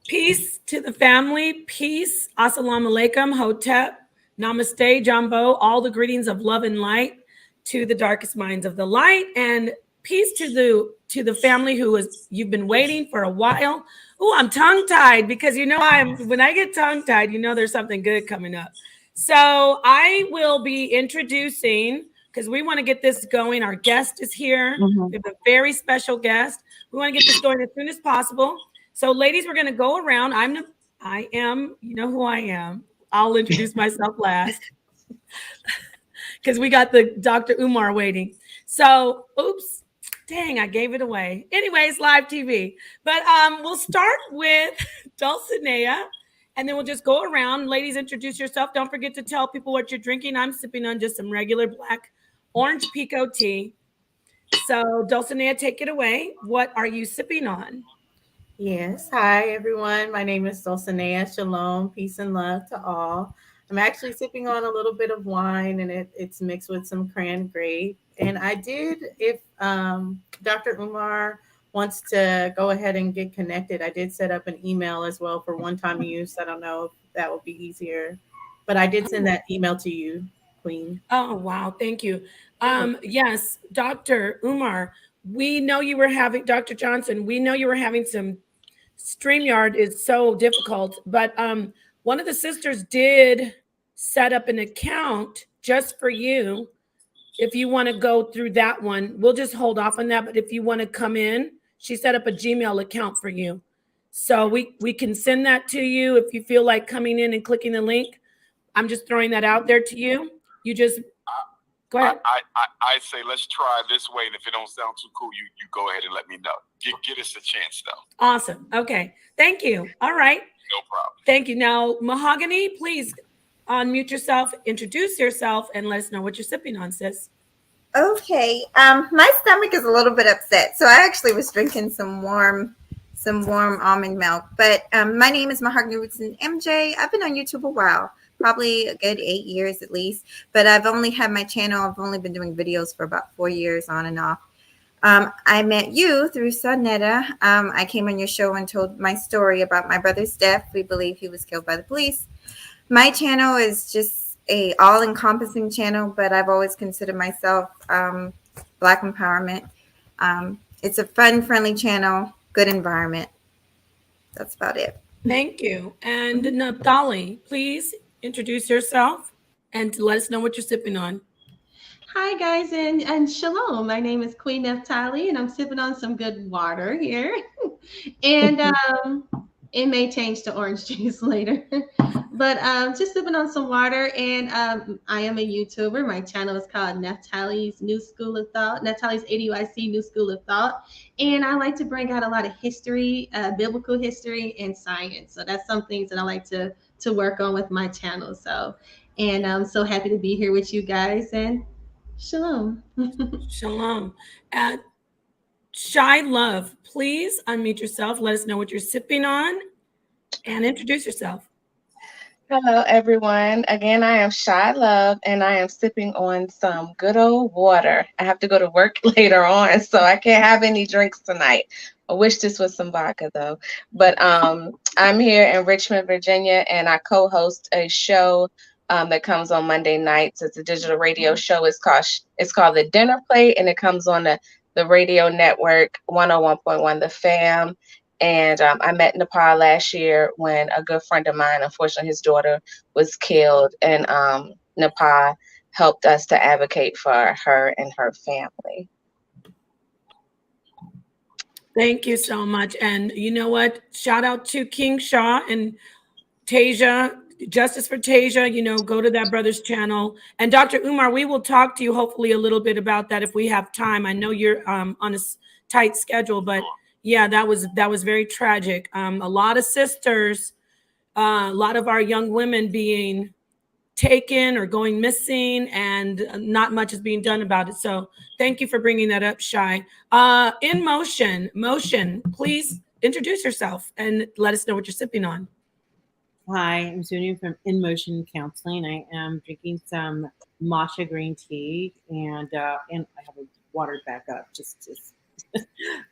Peace to the family. Peace. Assalamu alaikum. Hotep. Namaste. Jambo. All the greetings of love and light to the darkest minds of the light. And peace to the family who is you've been waiting for a while. Oh, I'm tongue tied because when I get tongue tied, there's something good coming up. So I will be introducing because we want to get this going. Our guest is here. Mhm. We have a very special guest. We want to get this going as soon as possible. So, ladies, we're going to go around. I am, you know who I am. I'll introduce myself last because we got the Dr. Umar waiting. So, oops, dang, I gave it away. Anyways, live TV. But we'll start with Dulcinea, and then we'll just go around. Ladies, introduce yourself. Don't forget to tell people what you're drinking. I'm sipping on just some regular black orange pico tea. So, Dulcinea, take it away. What are you sipping on? Yes. Hi, everyone. My name is Dulcinea. Shalom. Peace and love to all. I'm actually sipping on a little bit of wine, and it's mixed with some cran grape. And I did, if Dr. Umar wants to go ahead and get connected, I did set up an email as well for one-time use. I don't know if that would be easier, but I did send that email to you, Queen. Oh, wow. Thank you. Yes, Dr. Umar, we know you were having, Dr. Johnson, we know you were having some StreamYard is so difficult, but one of the sisters did set up an account just for you. If you want to go through that one, we'll just hold off on that. But if you want to come in, she set up a Gmail account for you. So we can send that to you if you feel like coming in and clicking the link. I'm just throwing that out there to you. You just go ahead. I say let's try this way, and if it don't sound too cool, you go ahead and let me know. Get us a chance, though. Awesome. Okay. Thank you. All right. No problem. Thank you. Now, Mahogany, please unmute yourself, introduce yourself, and let us know what you're sipping on, sis. Okay. My stomach is a little bit upset, so I actually was drinking some warm almond milk. But my name is Mahogany Roots and MJ. I've been on YouTube a while, probably a good 8 years at least. But I've only had my channel. I've only been doing videos for about 4 years on and off. I met you through Sonetta. I came on your show and told my story about my brother's death. We believe he was killed by the police. My channel is just a all-encompassing channel, but I've always considered myself Black empowerment. It's a fun, friendly channel, good environment. That's about it. Thank you. And Naphtali, please introduce yourself and let us know what you're sipping on. Hi guys and shalom. My name is Queen Naphtali and I'm sipping on some good water here. And it may change to orange juice later. But just sipping on some water, and I am a YouTuber. My channel is called Naphtali's New School of Thought, Naphtali's ADYC New School of Thought. And I like to bring out a lot of history, biblical history and science. So that's some things that I like to work on with my channel. So, and I'm so happy to be here with you guys, and shalom. Shalom. Shy Love, please unmute yourself. Let us know what you're sipping on and introduce yourself. Hello, everyone. Again, I am Shy Love, and I am sipping on some good old water. I have to go to work later on, so I can't have any drinks tonight. I wish this was some vodka, though. But I'm here in Richmond, Virginia, and I co-host a show that comes on Monday nights. It's a digital radio show. It's called The Dinner Plate, and it comes on the radio network 101.1 The Fam. And I met Nepal last year when a good friend of mine, unfortunately, his daughter was killed. And Nepal helped us to advocate for her and her family. Thank you so much. And you know what? Shout out to King Shah and Tasia. Justice for Tasia. Go to that brother's channel. And Dr. Umar, we will talk to you hopefully a little bit about that if we have time. I know you're on a tight schedule, but yeah, that was very tragic. A lot of sisters, a lot of our young women being taken or going missing, and not much is being done about it. So thank you for bringing that up, Shy. In Motion, please introduce yourself and let us know what you're sipping on. Hi, I'm Sunu from In Motion Counseling. I am drinking some matcha green tea, and I have it watered back up just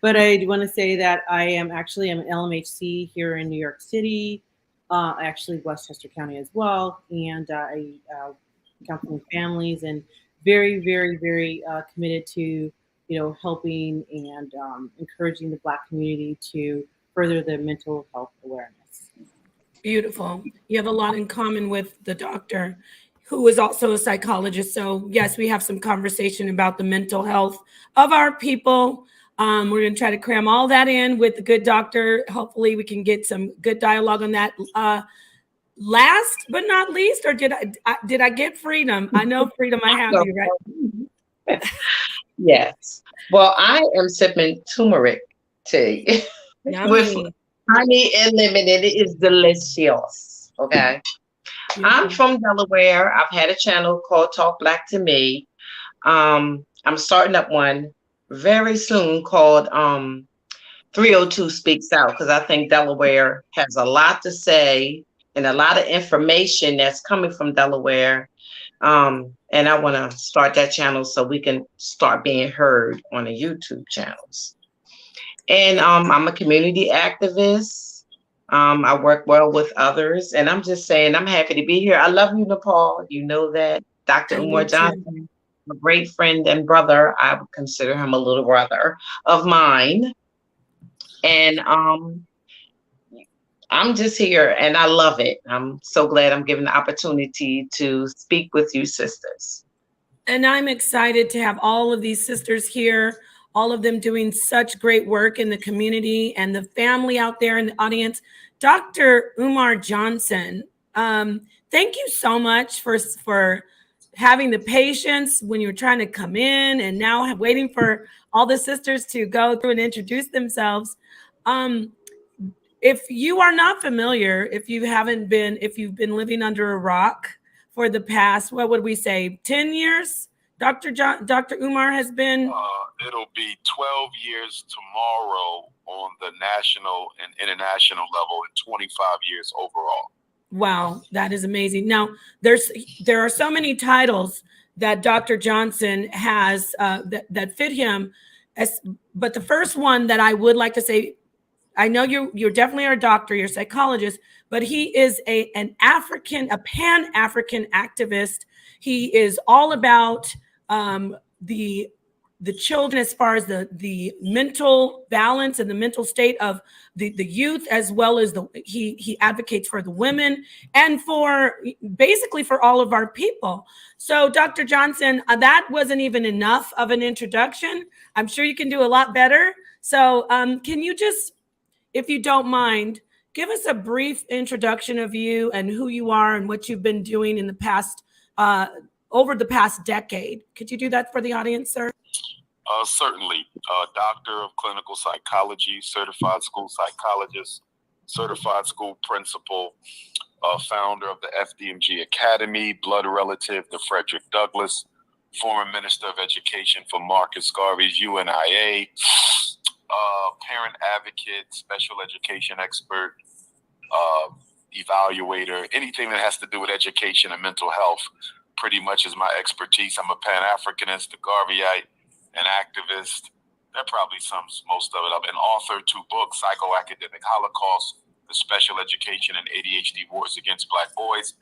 But I want to say that I'm an LMHC here in New York City, actually Westchester County as well, and I counseling families, and very, very, very committed to helping and encouraging the Black community to further the mental health awareness. Beautiful. You have a lot in common with the doctor, who is also a psychologist. So yes, we have some conversation about the mental health of our people. We're going to try to cram all that in with the good doctor. Hopefully we can get some good dialogue on that. Last but not least, or did I get Freedom? I know Freedom, I have you, right? Yes. Well, I am sipping turmeric tea with Yummy. honey and lemon, and it is delicious. Okay. I'm from Delaware. I've had a channel called Talk Black to Me. I'm starting up one very soon called 302 Speaks Out, because I think Delaware has a lot to say and a lot of information that's coming from Delaware. And I want to start that channel so we can start being heard on the YouTube channels. And I'm a community activist. I work well with others, and I'm just saying I'm happy to be here. I love you, Nepal. You know that. Dr. Umar Johnson, a great friend and brother. I would consider him a little brother of mine. And I'm just here, and I love it. I'm so glad I'm given the opportunity to speak with you, sisters. And I'm excited to have all of these sisters here, all of them doing such great work in the community, and the family out there in the audience. Dr. Umar Johnson, thank you so much for having the patience when you were trying to come in, and now waiting for all the sisters to go through and introduce themselves. If you are not familiar, if you've been living under a rock for the past, what would we say, 10 years? Dr. Umar has been? It'll be 12 years tomorrow on the national and international level, and 25 years overall. Wow, that is amazing. Now, there are so many titles that Dr. Johnson has that fit him. But the first one that I would like to say, I know you're definitely a doctor, you're a psychologist, but he is a Pan-African activist. He is all about the children, as far as the mental balance and the mental state of the youth, as well as he advocates for the women and for basically for all of our people. So Dr. Johnson, that wasn't even enough of an introduction. I'm sure you can do a lot better. So can you just, if you don't mind, give us a brief introduction of you and who you are and what you've been doing in the past, over the past decade. Could you do that for the audience, sir? Certainly. Doctor of clinical psychology, certified school psychologist, certified school principal, founder of the FDMG Academy, blood relative to Frederick Douglass, former minister of education for Marcus Garvey's UNIA, parent advocate, special education expert, evaluator, anything that has to do with education and mental health pretty much is my expertise. I'm a Pan-Africanist, a Garveyite, an activist. That probably sums most of it up. An author, 2 books, Psychoacademic Holocaust, The Special Education and ADHD Wars Against Black Boys,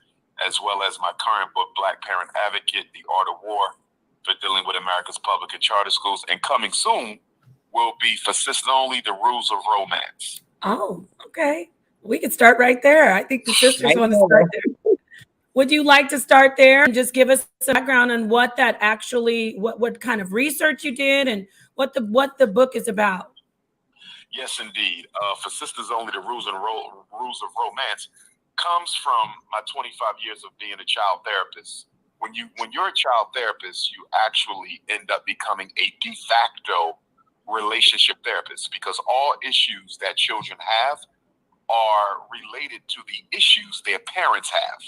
as well as my current book, Black Parent Advocate, The Art of War for Dealing with America's Public and Charter Schools. And coming soon will be For Sisters Only, The Rules of Romance. Oh, okay. We could start right there. I think the sisters want to start there. Would you like to start there and just give us some background on what that actually, what kind of research you did and what the book is about? Yes, indeed. For Sisters Only, The Rules of Romance comes from my 25 years of being a child therapist. When you're a child therapist, you actually end up becoming a de facto relationship therapist, because all issues that children have are related to the issues their parents have.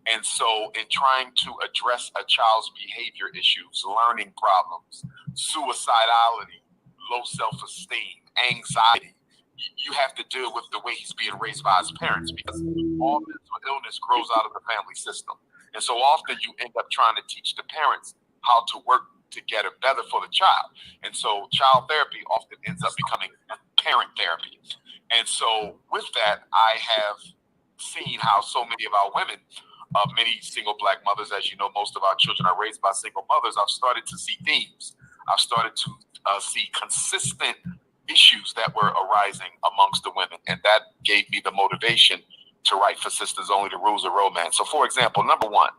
And so in trying to address a child's behavior issues, learning problems, suicidality, low self-esteem, anxiety, you have to deal with the way he's being raised by his parents, because all mental illness grows out of the family system. And so often you end up trying to teach the parents how to work to get it better for the child. And so child therapy often ends up becoming parent therapy. And so with that, I have seen how so many of our women, many single Black mothers, as you know, most of our children are raised by single mothers. I've started to see themes. I've started to see consistent issues that were arising amongst the women. And that gave me the motivation to write for Sisters Only, the Rules of Romance. So for example, number one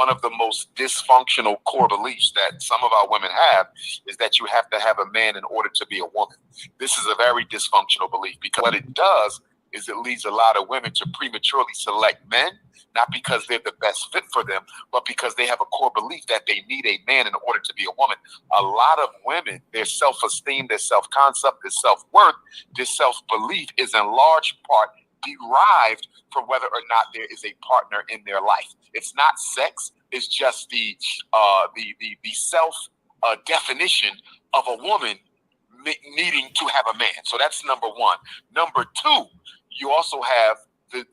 of the most dysfunctional core beliefs that some of our women have is that you have to have a man in order to be a woman. This is a very dysfunctional belief, because what it does is it leads a lot of women to prematurely select men, not because they're the best fit for them, but because they have a core belief that they need a man in order to be a woman. A lot of women, their self-esteem, their self-concept, their self-worth, their self-belief is in large part derived from whether or not there is a partner in their life. It's not sex. It's just the self definition of a woman needing to have a man. So that's number one. Number two, you also have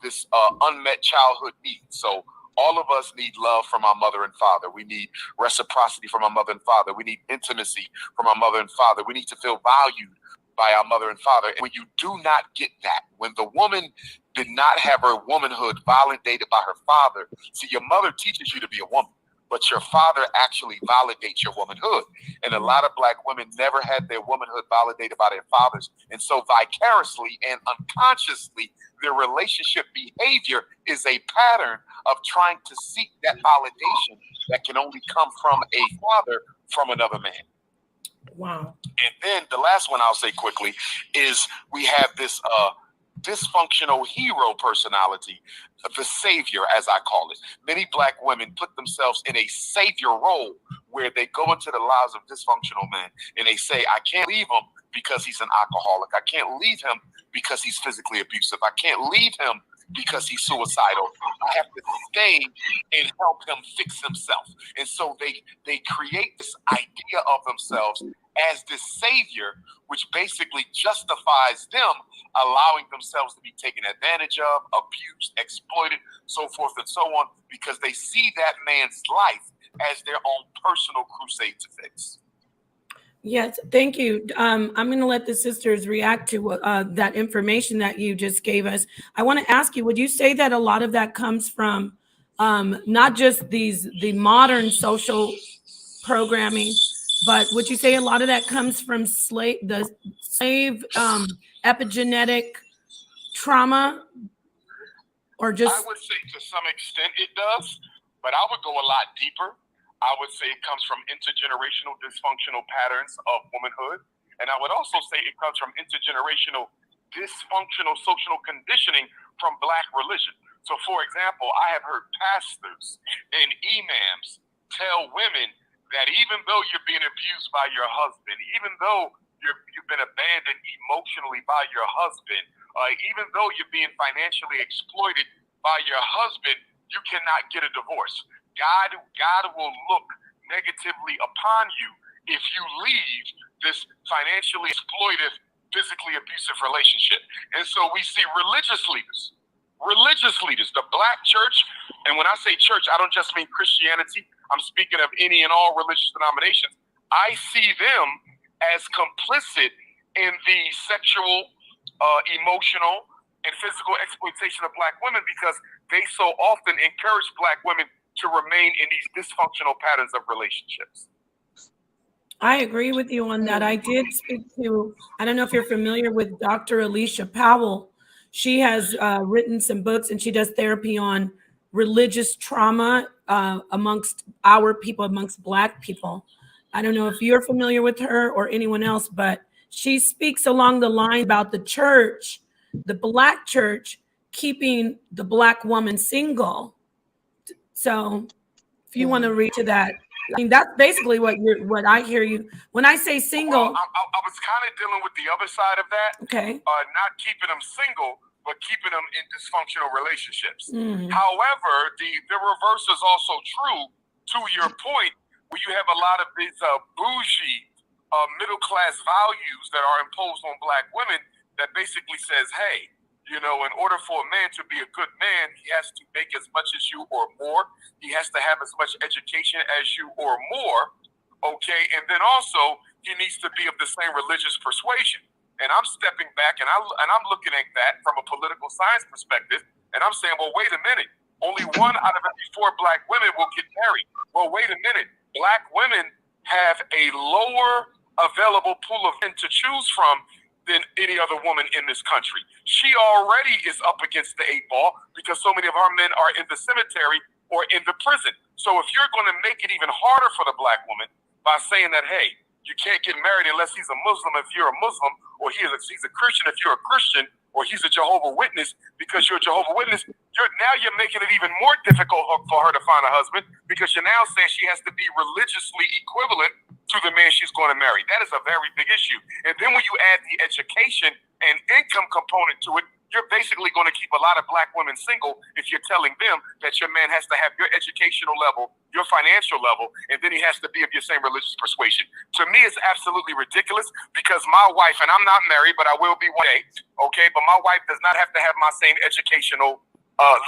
this unmet childhood need. So all of us need love from our mother and father. We need reciprocity from our mother and father. We need intimacy from our mother and father. We need to feel valued by our mother and father. And when you do not get that, when the woman did not have her womanhood validated by her father, see, your mother teaches you to be a woman, but your father actually validates your womanhood. And a lot of Black women never had their womanhood validated by their fathers. And so vicariously and unconsciously, their relationship behavior is a pattern of trying to seek that validation that can only come from a father from another man. Wow. And then the last one I'll say quickly is we have this dysfunctional hero personality, the savior, as I call it. Many Black women put themselves in a savior role where they go into the lives of dysfunctional men and they say, I can't leave him because he's an alcoholic. I can't leave him because he's physically abusive. I can't leave him because he's suicidal. I have to stay and help him fix himself. And so they create this idea of themselves as this savior, which basically justifies them allowing themselves to be taken advantage of, abused, exploited, so forth and so on, because they see that man's life as their own personal crusade to fix. Yes, thank you. I'm going to let the sisters react to that information that you just gave us. I want to ask you, would you say that a lot of that comes from not just the modern social programming, but would you say a lot of that comes from the slave epigenetic trauma, or just? I would say to some extent it does, but I would go a lot deeper. I would say it comes from intergenerational dysfunctional patterns of womanhood. And I would also say it comes from intergenerational dysfunctional social conditioning from Black religion. So, for example, I have heard pastors and imams tell women that even though you're being abused by your husband, even though you've been abandoned emotionally by your husband, even though you're being financially exploited by your husband, you cannot get a divorce. God will look negatively upon you if you leave this financially exploitive, physically abusive relationship. And so we see religious leaders, the Black church, and when I say church, I don't just mean Christianity. I'm speaking of any and all religious denominations. I see them as complicit in the sexual, emotional, and physical exploitation of Black women, because they so often encourage Black women to remain in these dysfunctional patterns of relationships. I agree with you on that. I did speak to, I don't know if you're familiar with Dr. Alicia Powell. She has written some books and she does therapy on religious trauma amongst our people, amongst Black people. I don't know if you're familiar with her or anyone else, but she speaks along the line about the church, the Black church, keeping the Black woman single. So if you want to read to that, I mean, that's basically what I hear you when I say single. Well, I was kind of dealing with the other side of that. Okay. Not keeping them single, but keeping them in dysfunctional relationships. Mm-hmm. However, the reverse is also true to your point, where you have a lot of these bougie middle-class values that are imposed on Black women that basically says, hey, you know, in order for a man to be a good man, he has to make as much as you or more. He has to have as much education as you or more. Okay, and then also he needs to be of the same religious persuasion. And I'm stepping back and I'm looking at that from a political science perspective, and I'm saying, well, wait a minute. Only one out of every 4 black women will get married. Well, wait a minute. Black women have a lower available pool of men to choose from than any other woman in this country. She already is up against the 8 ball because so many of our men are in the cemetery or in the prison. So if you're going to make it even harder for the black woman by saying that, hey, you can't get married unless he's a Muslim if you're a Muslim, or he's a Christian if you're a Christian, or he's a Jehovah's Witness because you're a Jehovah's Witness, you're making it even more difficult for her to find a husband because you're now saying she has to be religiously equivalent to the man she's going to marry. That is a very big issue. And then when you add the education and income component to it, you're basically going to keep a lot of black women single if you're telling them that your man has to have your educational level, your financial level, and then he has to be of your same religious persuasion. To me, it's absolutely ridiculous because my wife, and I'm not married, but I will be one day, okay, but my wife does not have to have my same educational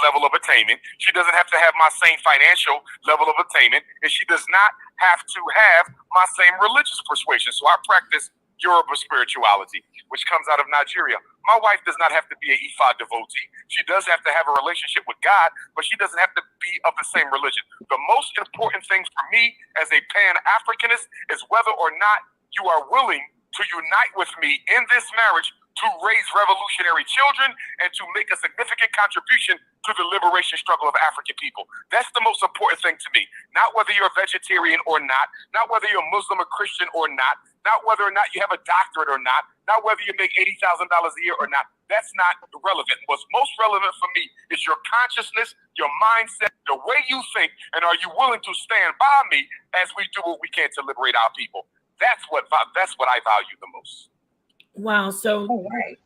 level of attainment. She doesn't have to have my same financial level of attainment, and she does not have to have my same religious persuasion. So I practice Yoruba spirituality, which comes out of Nigeria. My wife does not have to be an Ifa devotee. She does have to have a relationship with God, but she doesn't have to be of the same religion. The most important thing for me as a Pan-Africanist is whether or not you are willing to unite with me in this marriage to raise revolutionary children and to make a significant contribution to the liberation struggle of African people. That's the most important thing to me. Not whether you're a vegetarian or not whether you're a Muslim or Christian or not whether or not you have a doctorate or not whether you make $80,000 a year or not. That's not relevant. What's most relevant for me is your consciousness, your mindset, the way you think, and are you willing to stand by me as we do what we can to liberate our people? That's what I value the most. Wow. So All right.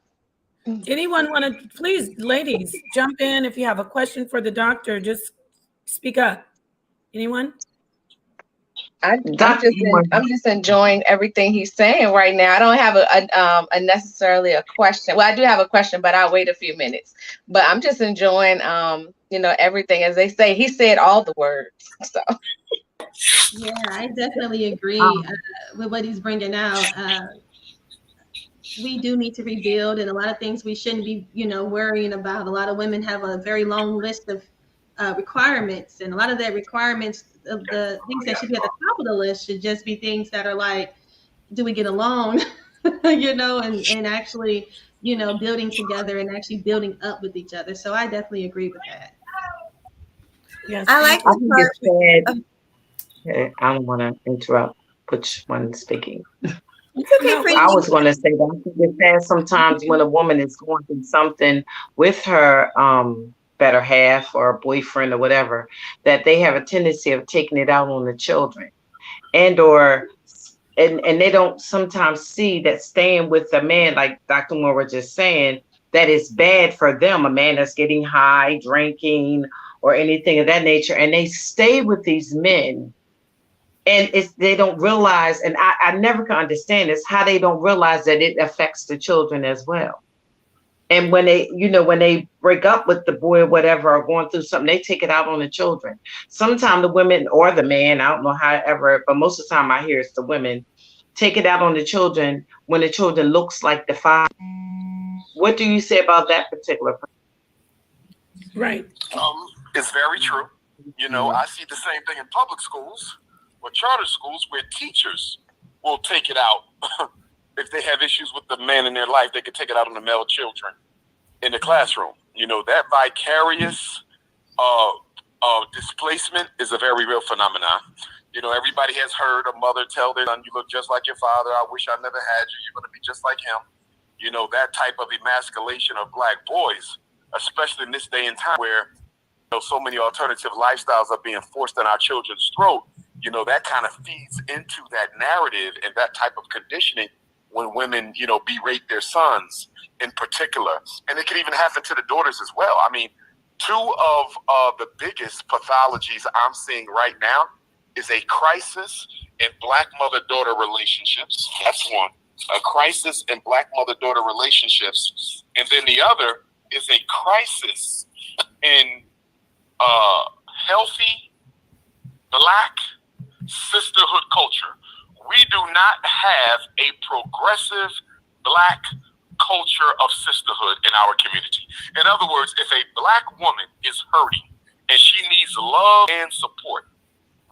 anyone want to, please, ladies, jump in. If you have a question for the doctor, just speak up. Anyone? I'm just enjoying everything he's saying right now. I don't have a necessarily a question. Well, I do have a question, but I'll wait a few minutes. But I'm just enjoying everything. As they say, he said all the words. So Yeah, I definitely agree with what he's bringing out. We do need to rebuild, and a lot of things we shouldn't be, worrying about. A lot of women have a very long list of requirements, and a lot of their requirements of the things that should be at the top of the list should just be things that are like, do we get along, and actually, building together and actually building up with each other. So I definitely agree with that. Yes. I like the part. I don't want to interrupt which one speaking. It's okay, Frankie. I was going to say that I think it's sad sometimes when a woman is going through something with her better half or boyfriend or whatever, that they have a tendency of taking it out on the children, and they don't sometimes see that staying with a man, like Dr. Moore was just saying, that is bad for them, a man that's getting high, drinking, or anything of that nature, and they stay with these men. And they don't realize, and I never can understand this, how they don't realize that it affects the children as well. And when they break up with the boy or whatever, or going through something, they take it out on the children. Sometimes the women or the man, I don't know however, but most of the time I hear it's the women, take it out on the children when the children looks like the father. What do you say about that particular person? Right. It's very true. I see the same thing in public schools or charter schools where teachers will take it out. If they have issues with the man in their life, they could take it out on the male children in the classroom. That vicarious displacement is a very real phenomenon. Everybody has heard a mother tell their son, you look just like your father. I wish I never had you. You're going to be just like him. That type of emasculation of black boys, especially in this day and time where so many alternative lifestyles are being forced in our children's throat. That kind of feeds into that narrative and that type of conditioning when women, berate their sons in particular. And it can even happen to the daughters as well. I mean, two of the biggest pathologies I'm seeing right now is a crisis in black mother-daughter relationships. That's one. A crisis in black mother-daughter relationships. And then the other is a crisis in healthy black sisterhood culture. We do not have a progressive black culture of sisterhood in our community. In other words, if a black woman is hurting and she needs love and support,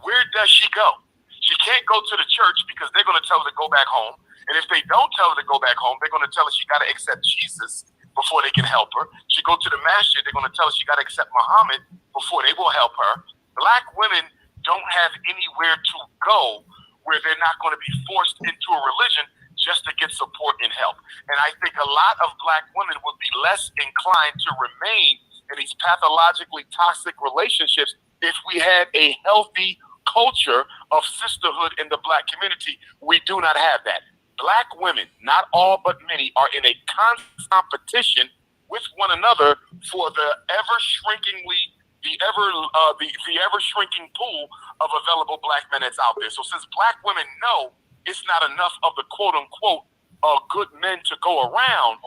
where does she go? She can't go to the church because they're going to tell her to go back home. And if they don't tell her to go back home, they're going to tell her she got to accept Jesus before they can help her. She go to the masjid, they're going to tell her she got to accept Muhammad before they will help her. Black women don't have anywhere to go where they're not going to be forced into a religion just to get support and help. And I think a lot of black women would be less inclined to remain in these pathologically toxic relationships if we had a healthy culture of sisterhood in the black community. We do not have that. Black women, not all but many, are in a constant competition with one another for the ever shrinking pool of available black men that's out there. So since black women know it's not enough of the quote unquote good men to go around,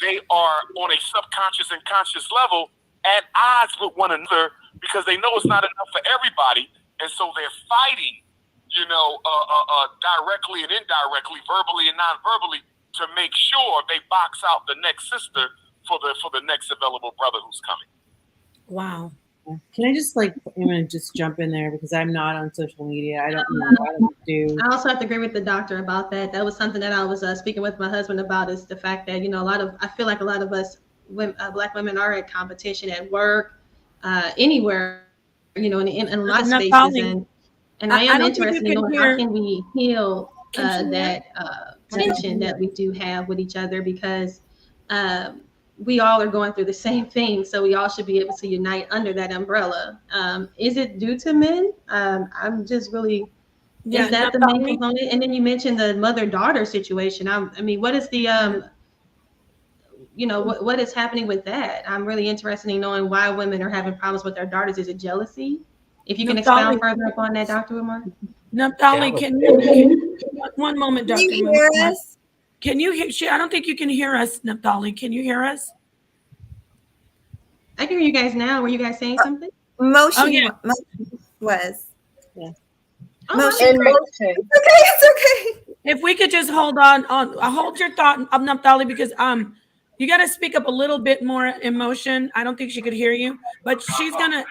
they are on a subconscious and conscious level at odds with one another because they know it's not enough for everybody, and so they're fighting, directly and indirectly, verbally and non-verbally, to make sure they box out the next sister for the next available brother who's coming. Wow. Can I just I'm going to just jump in there because I'm not on social media. I don't do. I also have to agree with the doctor about that. That was something that I was speaking with my husband about, is the fact that, I feel like a lot of us black women are at competition at work, anywhere, in a lot of spaces. And I am interested in knowing how can we heal that tension that we do have with each other, because we all are going through the same thing. So we all should be able to unite under that umbrella. Is it due to men? I'm just really, is that the main component? And then you mentioned the mother-daughter situation. What is the, what is happening with that? I'm really interested in knowing why women are having problems with their daughters. Is it jealousy? If you can expound further upon that, Dr. Umar. Naphtali, can you, one moment, Dr. Can you hear us? Can you hear? I don't think you can hear us, Naphtali. Can you hear us? I can hear you guys now. Were you guys saying something? Motion was. Yeah. Motion. It's okay. It's okay. If we could just hold on, hold your thought, Naphtali, because you got to speak up a little bit more emotion. I don't think she could hear you, but she's gonna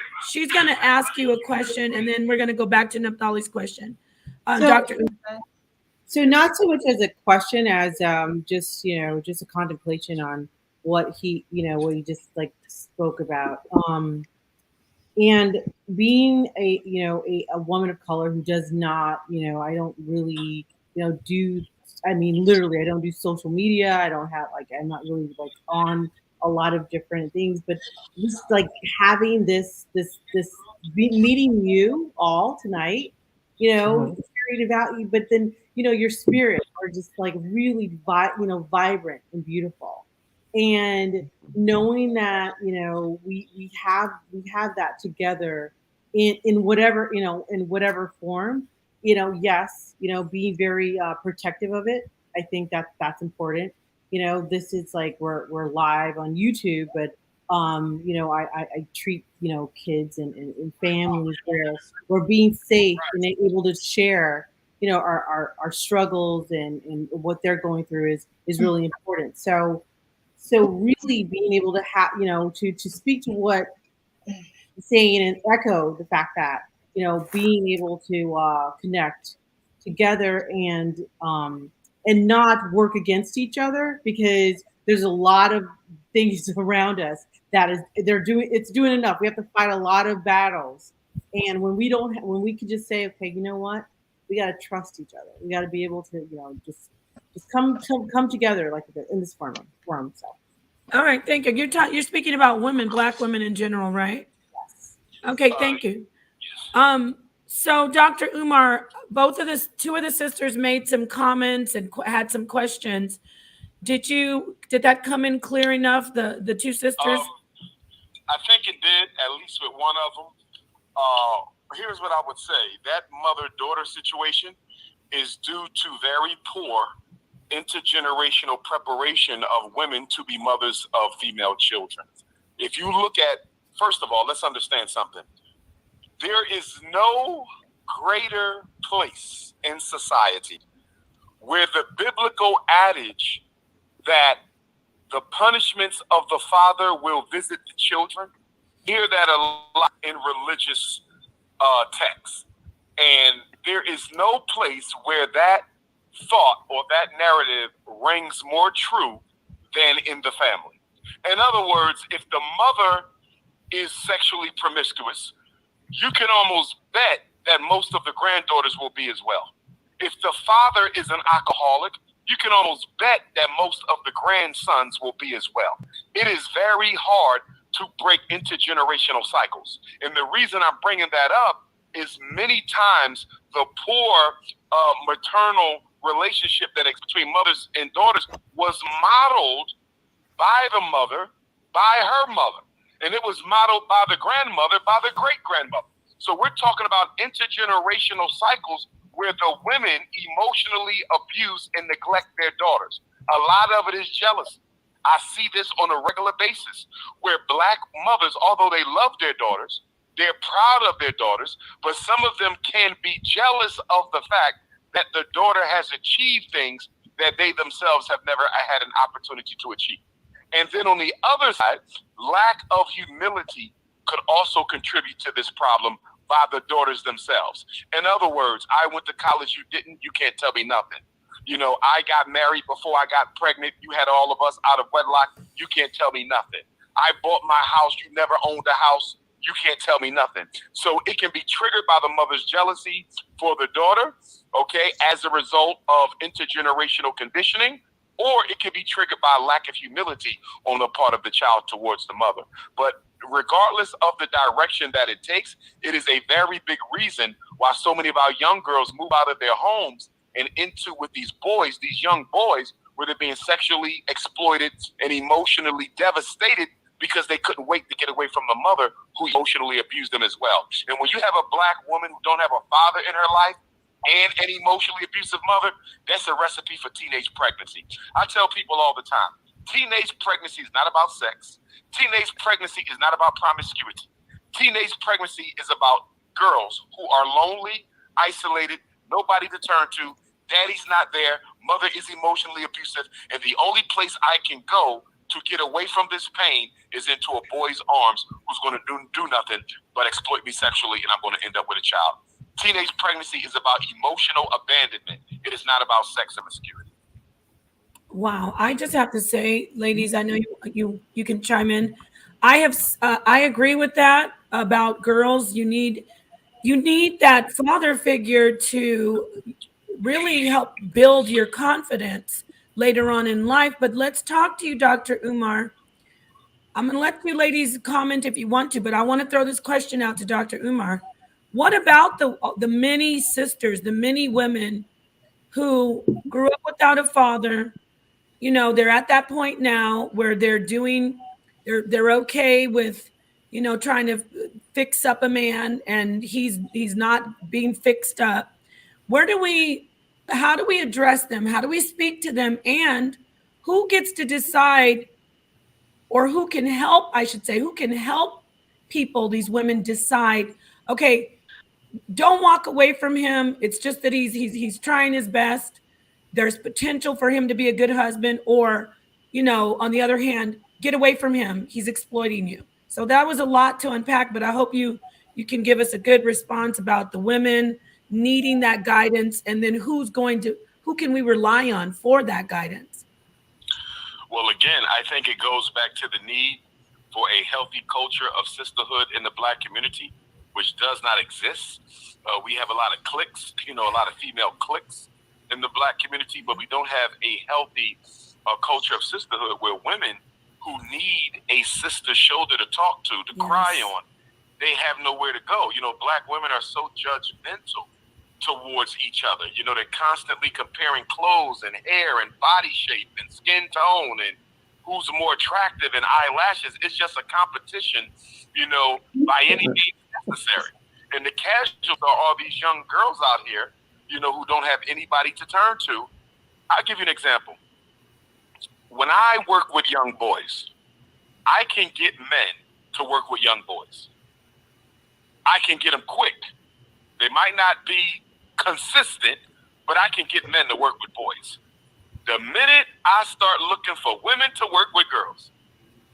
ask you a question, and then we're gonna go back to Naphtali's question. Doctor. So not so much as a question as just a contemplation on what he just spoke about. And being a woman of color who does not, I don't really, literally, I don't do social media. I don't have I'm not really on a lot of different things, but just having this meeting you all tonight, hearing about you, but then, your spirit are just really, vibrant and beautiful. And knowing that, we have that together in whatever, in whatever form, yes, being very protective of it. I think that's important. This is we're live on YouTube, but I treat, kids and families where we're being safe and able to share, our struggles and what they're going through is really important. So really being able to have, to speak to what you're saying and echo the fact that, being able to connect together and not work against each other, because there's a lot of things around us it's doing enough. We have to fight a lot of battles. And when we can just say, okay, you know what? We got to trust each other. We got to be able to, just come together in this forum. So. All right, thank you. You're speaking about women, black women in general, right? Yes. Okay, thank you. So Dr. Umar, two of the sisters made some comments and had some questions. Did that come in clear enough? The two sisters. I think it did, at least with one of them. Here's what I would say: that mother-daughter situation is due to very poor intergenerational preparation of women to be mothers of female children. If you look at, first of all, let's understand something. There is no greater place in society where the biblical adage that the punishments of the father will visit the children, hear that a lot in religious texts. And there is no place where that thought or that narrative rings more true than in the family. In other words, if the mother is sexually promiscuous, you can almost bet that most of the granddaughters will be as well. If the father is an alcoholic, you can almost bet that most of the grandsons will be as well. It is very hard to break intergenerational cycles. And the reason I'm bringing that up is many times the poor maternal relationship that between mothers and daughters was modeled by the mother, by her mother. And it was modeled by the grandmother, by the great-grandmother. So we're talking about intergenerational cycles where the women emotionally abuse and neglect their daughters. A lot of it is jealousy. I see this on a regular basis where Black mothers, although they love their daughters, they're proud of their daughters, but some of them can be jealous of the fact that the daughter has achieved things that they themselves have never had an opportunity to achieve. And then on the other side, lack of humility could also contribute to this problem by the daughters themselves. In other words, I went to college, you didn't, you can't tell me nothing. You know, I got married before I got pregnant. You had all of us out of wedlock. You can't tell me nothing. I bought my house. You never owned a house. You can't tell me nothing. So it can be triggered by the mother's jealousy for the daughter, okay, as a result of intergenerational conditioning, or it can be triggered by a lack of humility on the part of the child towards the mother. But regardless of the direction that it takes, it is a very big reason why so many of our young girls move out of their homes and into with these boys, these young boys, where they're being sexually exploited and emotionally devastated because they couldn't wait to get away from the mother who emotionally abused them as well. And when you have a Black woman who don't have a father in her life and an emotionally abusive mother, that's a recipe for teenage pregnancy. I tell people all the time, teenage pregnancy is not about sex. Teenage pregnancy is not about promiscuity. Teenage pregnancy is about girls who are lonely, isolated, nobody to turn to, daddy's not there, mother is emotionally abusive, and the only place I can go to get away from this pain is into a boy's arms who's going to do nothing but exploit me sexually, and I'm going to end up with a child. Teenage pregnancy is about emotional abandonment. It is not about sex and promiscuity. Wow, I just have to say, ladies, I know you can chime in. I agree with that about girls. You need that father figure to really help build your confidence later on in life. But let's talk to you, Dr. Umar. I'm going to let you ladies comment if you want to, but I want to throw this question out to Dr. Umar. What about the many sisters, the many women who grew up without a father? You know, they're at that point now where they're okay with, you know, trying to fix up a man and he's not being fixed up. How do we address them? How do we speak to them? And who gets to decide, or who can help, I should say, who can help people, these women, decide, okay, don't walk away from him. It's just that he's trying his best. There's potential for him to be a good husband, or, you know, on the other hand, get away from him. He's exploiting you. So that was a lot to unpack, but I hope you can give us a good response about the women needing that guidance, and then who can we rely on for that guidance? Well, again, I think it goes back to the need for a healthy culture of sisterhood in the Black community, which does not exist. We have a lot of cliques, a lot of female cliques in the Black community, but we don't have a healthy culture of sisterhood where women who need a sister shoulder to talk to cry on, they have nowhere to go. Black women are so judgmental towards each other. They're constantly comparing clothes and hair and body shape and skin tone and who's more attractive and eyelashes. It's just a competition, by any means necessary. And the casuals are all these young girls out here, who don't have anybody to turn to. I'll give you an example. When I work with young boys, I can get men to work with young boys. I can get them quick. They might not be consistent, but I can get men to work with boys. The minute I start looking for women to work with girls,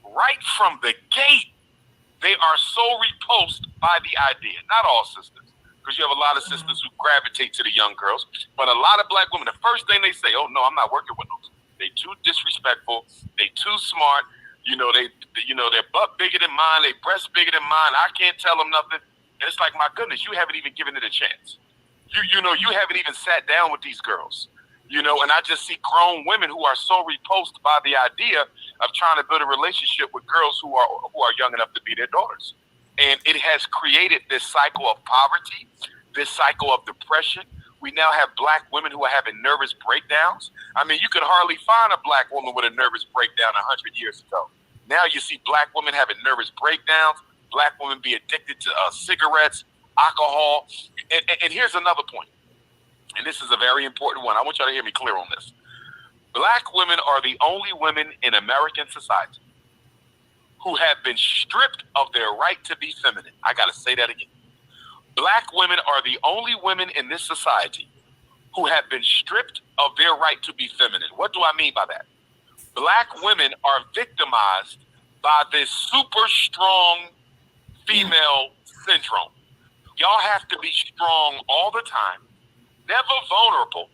right from the gate, they are so repulsed by the idea. Not all sisters, because you have a lot of sisters who gravitate to the young girls, but a lot of black women, the first thing they say, oh no, I'm not working with those. They too disrespectful, they too smart, they're butt bigger than mine, they breast bigger than mine, I can't tell them nothing. And it's like, my goodness, you haven't even given it a chance. You haven't even sat down with these girls. And I just see grown women who are so repulsed by the idea of trying to build a relationship with girls who are young enough to be their daughters. And it has created this cycle of poverty, this cycle of depression. We now have black women who are having nervous breakdowns. I mean, you could hardly find a black woman with a nervous breakdown 100 years ago. Now you see black women having nervous breakdowns, black women be addicted to cigarettes, alcohol. And here's another point. And this is a very important one. I want y'all to hear me clear on this. Black women are the only women in American society who have been stripped of their right to be feminine. I got to say that again. Black women are the only women in this society who have been stripped of their right to be feminine. What do I mean by that? Black women are victimized by this super strong female syndrome. Y'all have to be strong all the time, never vulnerable,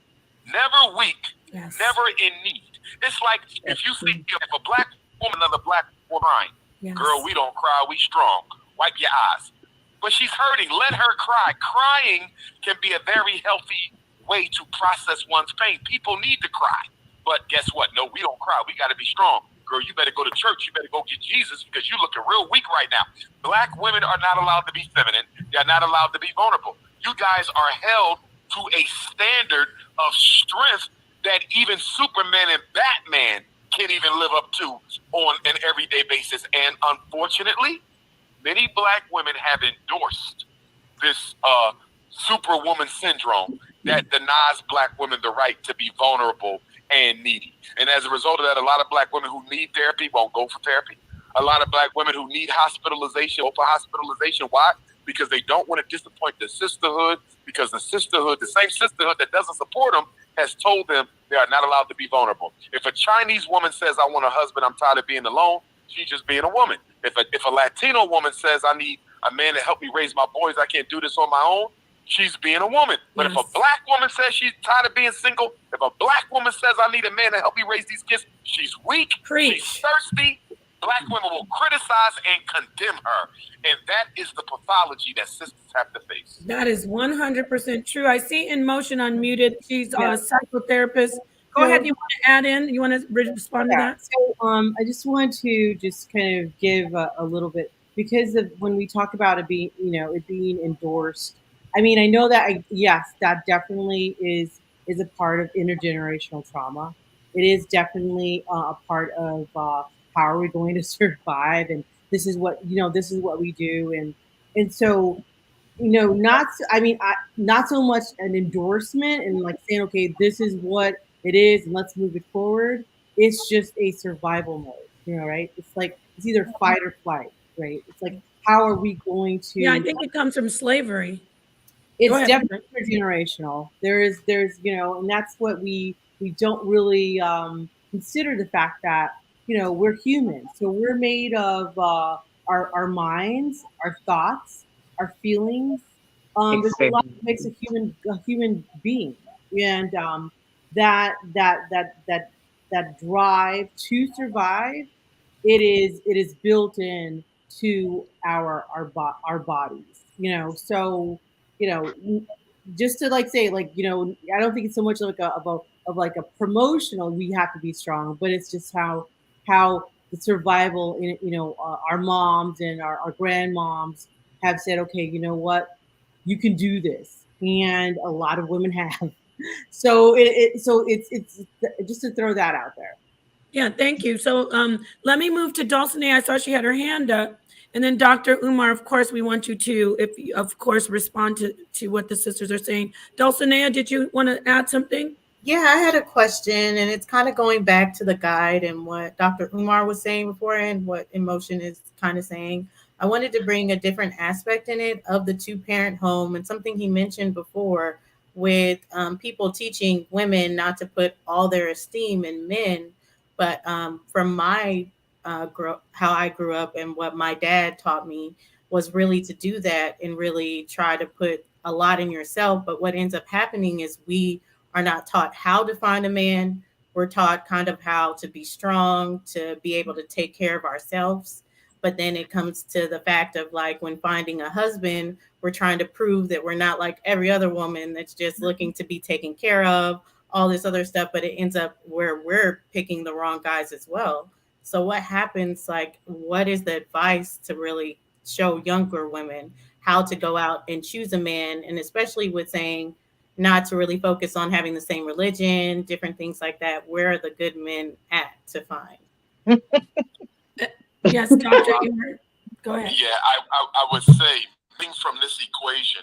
never weak, never in need. It's like if you see if a black woman, another black woman crying, girl, we don't cry, we strong. Wipe your eyes. But she's hurting. Let her cry. Crying can be a very healthy way to process one's pain. People need to cry. But guess what? No, we don't cry. We got to be strong. Girl, you better go to church. You better go get Jesus because you're looking real weak right now. Black women are not allowed to be feminine. They're not allowed to be vulnerable. You guys are held to a standard of strength that even Superman and Batman can't even live up to on an everyday basis. And unfortunately, many black women have endorsed this superwoman syndrome that denies black women the right to be vulnerable and needy. And as a result of that, a lot of black women who need therapy won't go for therapy. A lot of black women who need hospitalization go for hospitalization. Why? Because they don't want to disappoint the sisterhood, because the sisterhood, the same sisterhood that doesn't support them, has told them they are not allowed to be vulnerable. If a Chinese woman says, I want a husband, I'm tired of being alone, she's just being a woman. If a Latino woman says, I need a man to help me raise my boys, I can't do this on my own, she's being a woman. But if a black woman says she's tired of being single, if a black woman says, I need a man to help me raise these kids, she's weak, she's thirsty. Black women will criticize and condemn her. And that is the pathology that sisters have to face. That is 100% true. I see In Motion unmuted. She's a psychotherapist. Go ahead. You want to add in? You want to respond to that? So I just want to just kind of give a little bit, because of when we talk about it being, it being endorsed. I mean, I know that, that definitely is a part of intergenerational trauma. It is definitely a part of how are we going to survive, and this is what we do, and so not so much an endorsement and like saying, okay, this is what it is and let's move it forward. It's just a survival mode, right? It's like it's either fight or flight, right? It's like, how are we going to? I think it comes from slavery. It's definitely intergenerational. There's and that's what we don't really consider, the fact that we're human, so we're made of our minds, our thoughts, our feelings. There's a lot that makes a human being, and that drive to survive, it is built in to our bodies. So just to say, I don't think it's so much like a promotional, we have to be strong, but it's just how the survival in our moms and our grandmoms have said, okay, you know what, you can do this, and a lot of women have. So it's just to throw that out there. Yeah, thank you. So let me move to Dulcinea. I saw she had her hand up. And then Dr. Umar, of course, we want you to, respond to what the sisters are saying. Dulcinea, did you want to add something? Yeah, I had a question, and it's kind of going back to the guide and what Dr. Umar was saying before and what In Motion is kind of saying. I wanted to bring a different aspect in it of the two-parent home, and something he mentioned before with people teaching women not to put all their esteem in men. But from my how I grew up and what my dad taught me was really to do that and really try to put a lot in yourself. But what ends up happening is we are not taught how to find a man. We're taught kind of how to be strong, to be able to take care of ourselves. But then it comes to the fact of like when finding a husband, we're trying to prove that we're not like every other woman that's just looking to be taken care of, all this other stuff. But it ends up where we're picking the wrong guys as well. So what happens? Like, what is the advice to really show younger women how to go out and choose a man, and especially with saying not to really focus on having the same religion, different things like that. Where are the good men at to find? Yes, Dr. Emer, go ahead. Yeah, I would say things from this equation,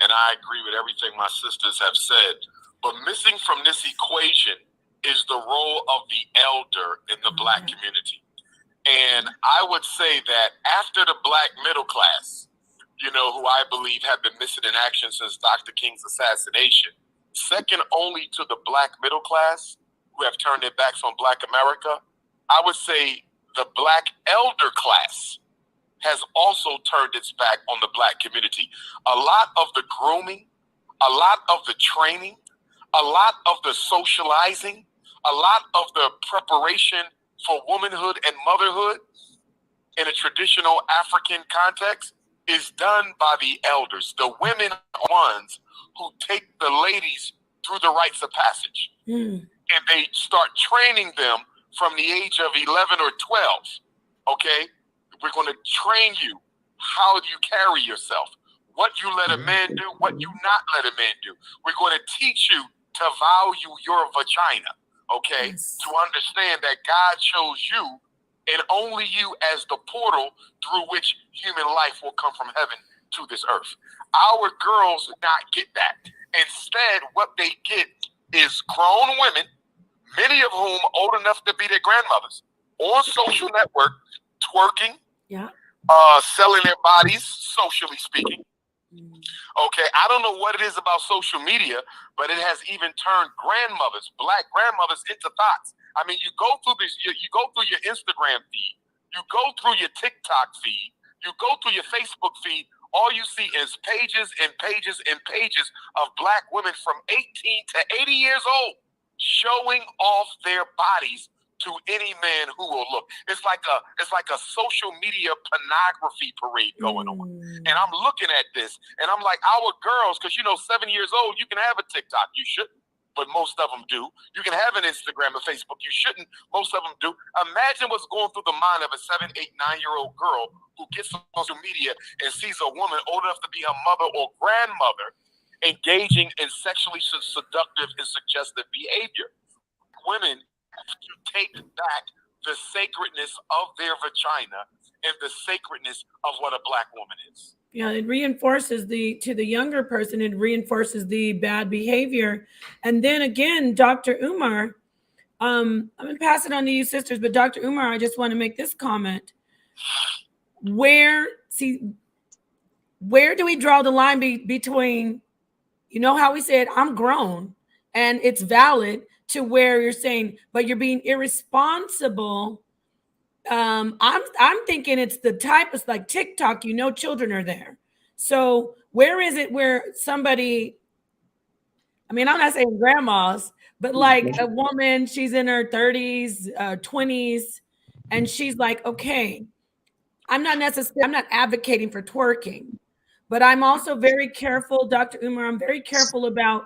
and I agree with everything my sisters have said, but missing from this equation is the role of the elder in the Black community. And I would say that after the Black middle class, you know, who I believe have been missing in action since Dr. King's assassination, second only to the Black middle class who have turned their backs on Black America, I would say the Black elder class has also turned its back on the Black community. A lot of the grooming, a lot of the training, a lot of the socializing, a lot of the preparation for womanhood and motherhood in a traditional African context is done by the elders. The women are ones who take the ladies through the rites of passage. And they start training them from the age of 11 or 12. Okay? We're going to train you how you carry yourself, what you let a man do, what you not let a man do. We're going to teach you to value your vagina, okay? Yes. To understand that God chose you and only you as the portal through which human life will come from heaven to this earth. Our girls do not get that. Instead, what they get is grown women, many of whom old enough to be their grandmothers, on social network, twerking, selling their bodies, socially speaking. Okay, I don't know what it is about social media, but it has even turned grandmothers, Black grandmothers, into thoughts. I mean, you go through this, you go through your Instagram feed, you go through your TikTok feed, you go through your Facebook feed. All you see is pages and pages and pages of Black women from 18 to 80 years old showing off their bodies to any man who will look. It's like a social media pornography parade going on. And I'm looking at this and I'm like, our girls, because 7 years old, you can have a TikTok. You shouldn't, but most of them do. You can have an Instagram or Facebook. You shouldn't. Most of them do. Imagine what's going through the mind of a 7, 8, 9-year-old girl who gets on social media and sees a woman old enough to be her mother or grandmother engaging in sexually seductive and suggestive behavior. Women to take back the sacredness of their vagina and the sacredness of what a Black woman is. Yeah, it reinforces to the younger person, it reinforces the bad behavior. And then again, Dr. Umar, I'm going to pass it on to you sisters, but Dr. Umar, I just want to make this comment. Where do we draw the line between, how we said, I'm grown and it's valid, to where you're saying, but you're being irresponsible. I'm thinking it's the type of like TikTok, children are there. So where is it where somebody, I'm not saying grandmas, but like a woman, she's in her 30s, 20s, and she's like, okay, I'm not advocating for twerking, but I'm also very careful, Dr. Umar, I'm very careful about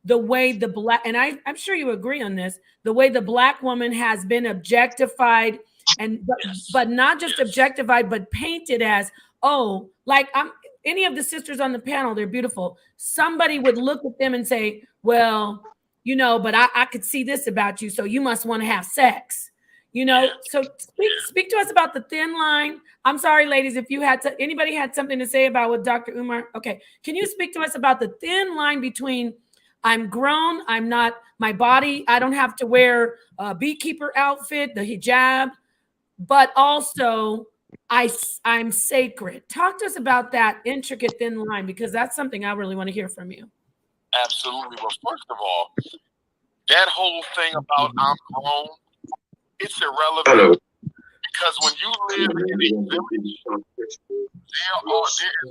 the way the Black, and I'm sure you agree on this, the way the Black woman has been objectified, but not just objectified, but painted as, like any of the sisters on the panel, they're beautiful. Somebody would look at them and say, well, but I could see this about you, so you must want to have sex. So speak to us about the thin line. I'm sorry, ladies, if anybody had something to say about what Dr. Umar, okay. Can you speak to us about the thin line between I'm grown, I'm not, my body, I don't have to wear a beekeeper outfit, the hijab, but also I'm sacred. Talk to us about that intricate thin line, because that's something I really want to hear from you. Absolutely. Well, first of all, that whole thing about I'm grown, it's irrelevant because when you live in a village, there is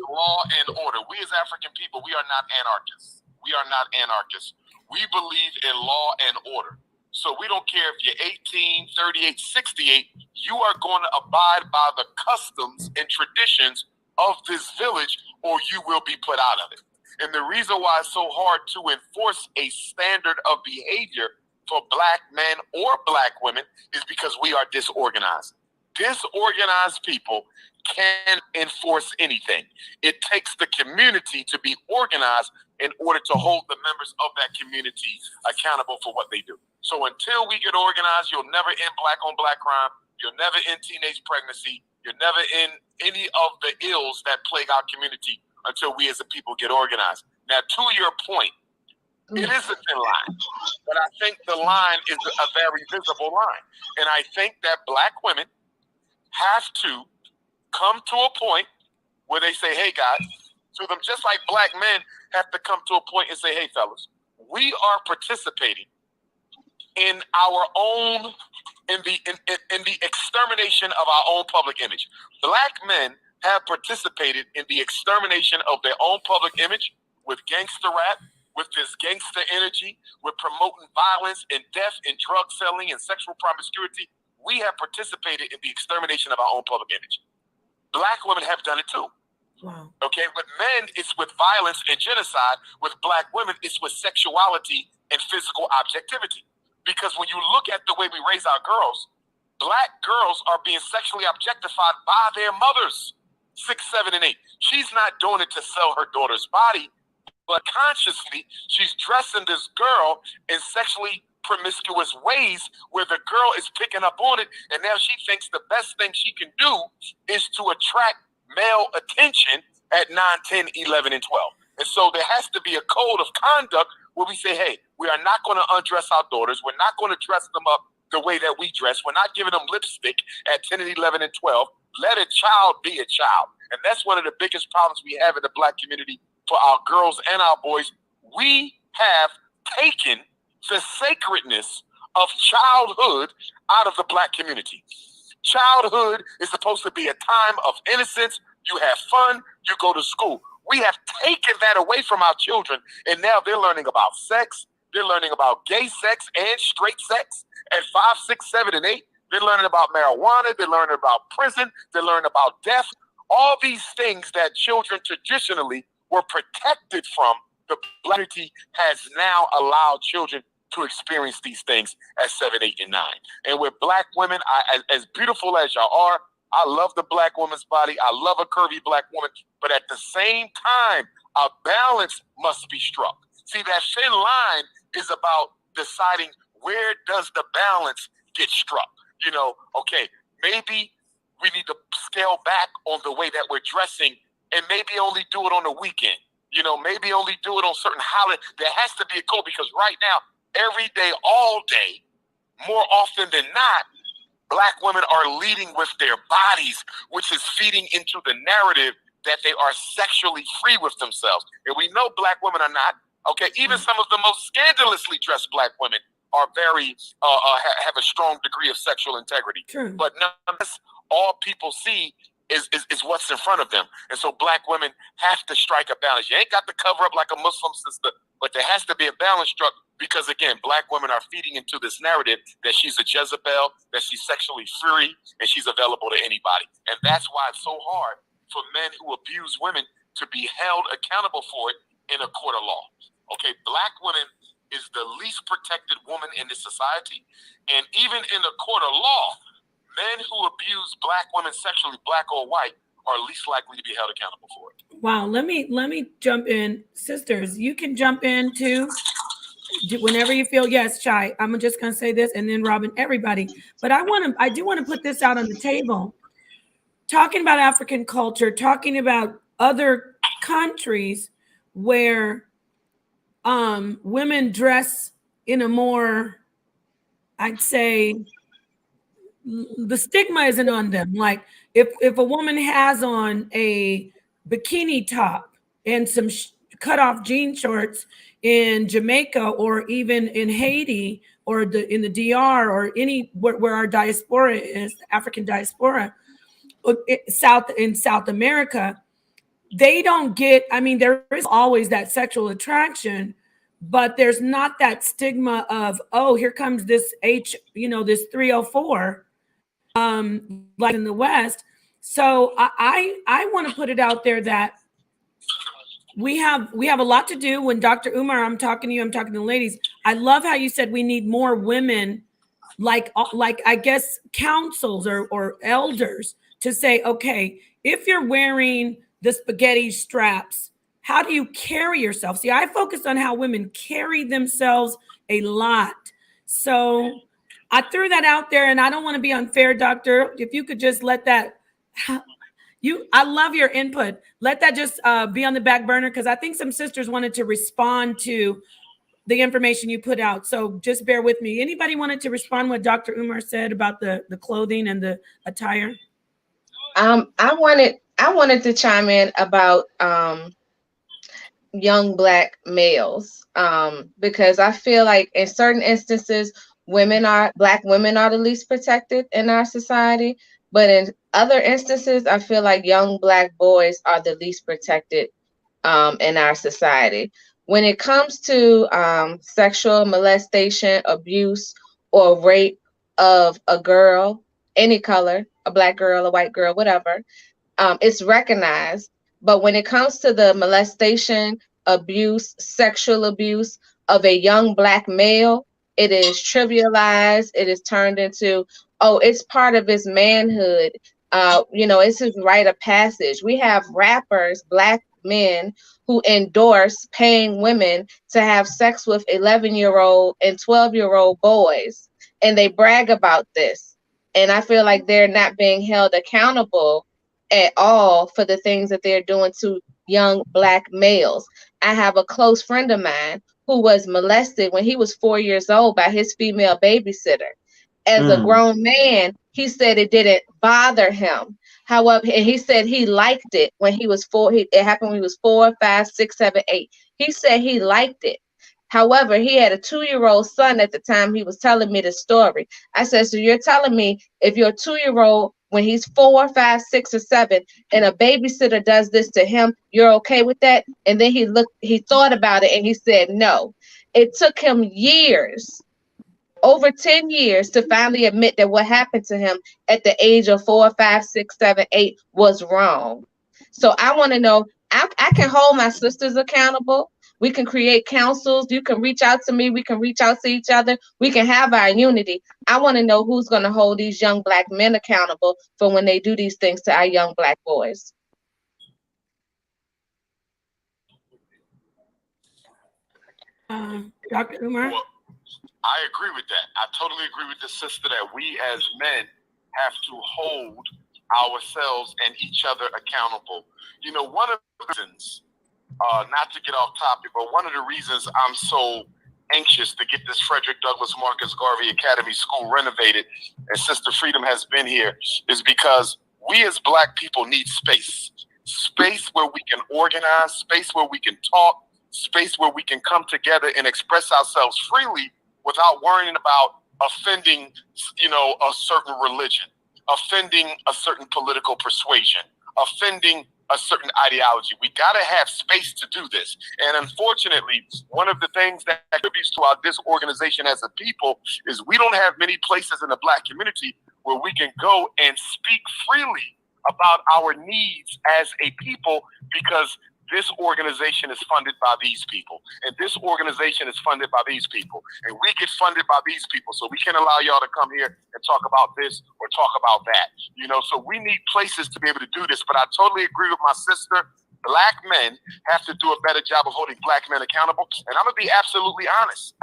law and order. We as African people, we are not anarchists. We are not anarchists. We believe in law and order. So we don't care if you're 18, 38, 68, you are going to abide by the customs and traditions of this village, or you will be put out of it. And the reason why it's so hard to enforce a standard of behavior for Black men or Black women is because we are disorganized. Disorganized people can enforce anything. It takes the community to be organized in order to hold the members of that community accountable for what they do. So until we get organized, you'll never end Black on Black crime. You'll never end teenage pregnancy. You'll never end any of the ills that plague our community until we as a people get organized. Now, to your point, it is a thin line, but I think the line is a very visible line. And I think that Black women have to come to a point where they say, hey, guys, to them, just like Black men have to come to a point and say, hey, fellas, we are participating in our own, in the extermination of our own public image. Black men have participated in the extermination of their own public image with gangster rap, with this gangster energy, with promoting violence and death and drug selling and sexual promiscuity. We have participated in the extermination of our own public image. Black women have done it too. Wow. Okay, with men, it's with violence and genocide. With Black women, it's with sexuality and physical objectivity. Because when you look at the way we raise our girls, Black girls are being sexually objectified by their mothers, 6, 7, and 8. She's not doing it to sell her daughter's body, but consciously, she's dressing this girl in sexually promiscuous ways where the girl is picking up on it, and now she thinks the best thing she can do is to attract male attention at 9, 10, 11, and 12. And so there has to be a code of conduct where we say, hey, we are not going to undress our daughters. We're not going to dress them up the way that we dress. We're not giving them lipstick at 10 and 11 and 12. Let a child be a child. And that's one of the biggest problems we have in the Black community for our girls and our boys. We have taken the sacredness of childhood out of the Black community. Childhood is supposed to be a time of innocence. You have fun. You go to school. We have taken that away from our children, and now they're learning about sex. They're learning about gay sex and straight sex at 5, 6, 7, and 8. They're learning about marijuana. They're learning about prison. They're learning about death. All these things that children traditionally were protected from, the Black community has now allowed children to experience these things at 7, 8, and 9. And with Black women, as beautiful as y'all are, I love the Black woman's body. I love a curvy Black woman. But at the same time, a balance must be struck. See, that thin line is about deciding where does the balance get struck. You know, okay, maybe we need to scale back on the way that we're dressing and maybe only do it on the weekend. You know, maybe only do it on certain holidays. There has to be a code because right now, every day, all day, more often than not, Black women are leading with their bodies, which is feeding into the narrative that they are sexually free with themselves. And we know Black women are not. Okay, even some of the most scandalously dressed Black women are very have a strong degree of sexual integrity. True. But nonetheless, all people see is what's in front of them. And so Black women have to strike a balance. You ain't got to cover up like a Muslim sister, but there has to be a balance struck because, again, Black women are feeding into this narrative that she's a Jezebel, that she's sexually free, and she's available to anybody. And that's why it's so hard for men who abuse women to be held accountable for it in a court of law. Okay, Black women is the least protected woman in this society. And even in the court of law, men who abuse Black women sexually, Black or white, are least likely to be held accountable for it. Wow, let me jump in. Sisters, you can jump in too whenever you feel. Yes, Chai, I'm just gonna say this, and then Robin, everybody. But I do want to put this out on the table. Talking about African culture, talking about other countries where women dress in a more, I'd say, the stigma isn't on them. Like if a woman has on a bikini top and some cut off jean shorts in Jamaica or even in Haiti or in the DR or where our diaspora is, African diaspora, in South America, they don't get, I mean, there is always that sexual attraction, but there's not that stigma of, oh, here comes this this 304, like in the West. So I want to put it out there that we have a lot to do. When Dr. Umar, I'm talking to you, I'm talking to the ladies. I love how you said we need more women, like I guess councils or elders, to say, okay, if you're wearing the spaghetti straps, how do you carry yourself? See, I focus on how women carry themselves a lot. So I threw that out there, and I don't want to be unfair, Doctor. If you could just let that, I love your input. Let that just be on the back burner, because I think some sisters wanted to respond to the information you put out. So just bear with me. Anybody wanted to respond what Dr. Umar said about the clothing and the attire? I wanted to chime in about young Black males, because I feel like in certain instances, Black women are the least protected in our society, but in other instances, I feel like young Black boys are the least protected in our society. When it comes to sexual molestation, abuse, or rape of a girl, any color, a Black girl, a white girl, whatever, it's recognized. But when it comes to the molestation, abuse, sexual abuse of a young Black male, it is trivialized. It is turned into, oh, it's part of his manhood. It's his rite of passage. We have rappers, Black men, who endorse paying women to have sex with 11-year-old and 12-year-old boys. And they brag about this. And I feel like they're not being held accountable at all for the things that they're doing to young Black males. I have a close friend of mine who was molested when he was 4 years old by his female babysitter. As a grown man, he said it didn't bother him. However, and he said he liked it when he was 4. It happened when he was 4, 5, 6, 7, 8. He said he liked it. However, he had a 2-year-old son at the time he was telling me the story. I said, so you're telling me if your 2-year-old, when he's 4, 5, 6, or 7, and a babysitter does this to him, you're okay with that? And then he thought about it and he said no. It took him years, over 10 years, to finally admit that what happened to him at the age of 4, 5, 6, 7, 8 was wrong. So I want to know, I can hold my sisters accountable. We can create councils. You can reach out to me. We can reach out to each other. We can have our unity. I want to know who's going to hold these young Black men accountable for when they do these things to our young Black boys. Dr. Umar? Well, I agree with that. I totally agree with the sister that we as men have to hold ourselves and each other accountable. One of the reasons, not to get off topic, but one of the reasons I'm so anxious to get this Frederick Douglass Marcus Garvey Academy School renovated, and Sister Freedom has been here, is because we as Black people need space. Space where we can organize, space where we can talk, space where we can come together and express ourselves freely without worrying about offending, a certain religion, offending a certain political persuasion, offending a certain ideology. We got to have space to do this. And unfortunately, one of the things that contributes to our disorganization as a people is we don't have many places in the Black community where we can go and speak freely about our needs as a people, because this organization is funded by these people, and this organization is funded by these people, and we get funded by these people, so we can't allow y'all to come here and talk about this or talk about that. So we need places to be able to do this. But I totally agree with my sister. Black men have to do a better job of holding Black men accountable. And I'm going to be absolutely honest.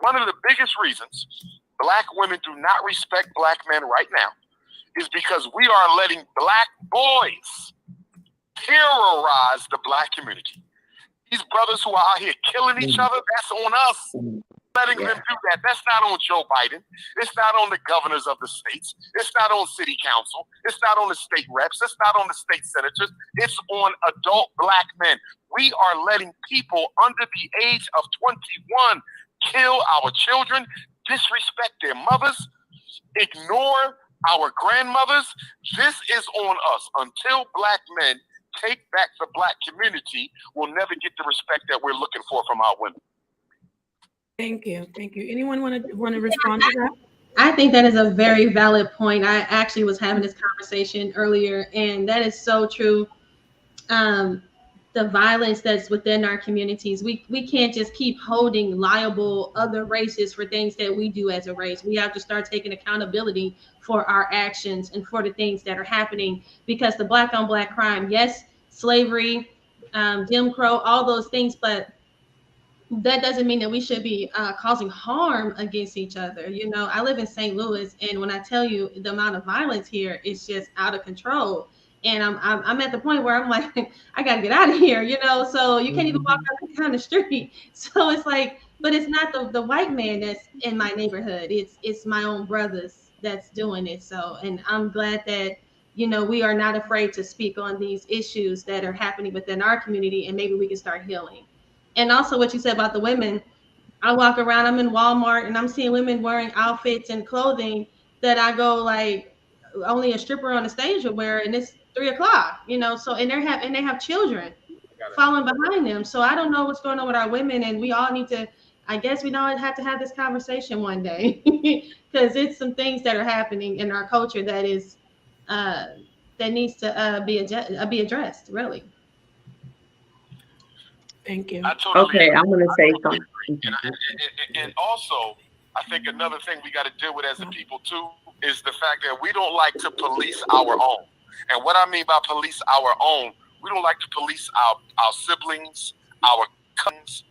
One of the biggest reasons Black women do not respect Black men right now is because we are letting Black boys terrorize the Black community. These brothers who are out here killing each other, that's on us. letting them do that. That's not on Joe Biden. It's not on the governors of the states. It's not on city council. It's not on the state reps. It's not on the state senators. It's on adult black men. We are letting people under the age of 21 kill our children, disrespect their mothers, ignore our grandmothers. This is on us. Until black men take back the black community, we'll never get the respect that we're looking for from our women. Thank you. Thank you. Anyone want to respond to that? I think that is a very valid point. I actually was having this conversation earlier, and that is so true. The violence that's within our communities, we can't just keep holding liable other races for things that we do as a race. We have to start taking accountability for our actions and for the things that are happening, because the black on black crime, yes, slavery, Jim Crow, all those things, but that doesn't mean that we should be causing harm against each other. You know, I live in St. Louis, and when I tell you the amount of violence here is just out of control. And I'm at the point where I'm like, I gotta get out of here, you know. So you can't even walk up down the street. So it's like, but it's not the white man that's in my neighborhood. It's my own brothers that's doing it. So, and I'm glad that, you know, we are not afraid to speak on these issues that are happening within our community, and maybe we can start healing. And also what you said about the women, I walk around, I'm in Walmart, and I'm seeing women wearing outfits and clothing that I go like, only a stripper on the stage would wear, and it's 3:00, you know. So and they have children following behind them. So I don't know what's going on with our women, and we all need to, I guess we don't have to have this conversation one day, because it's some things that are happening in our culture that is that needs to be addressed, really. Thank you. I totally Okay, agree. I'm going to say something. And also, I think another thing we got to deal with as a people too is the fact that we don't like to police our own. And what I mean by police our own, we don't like to police our siblings, our cousins,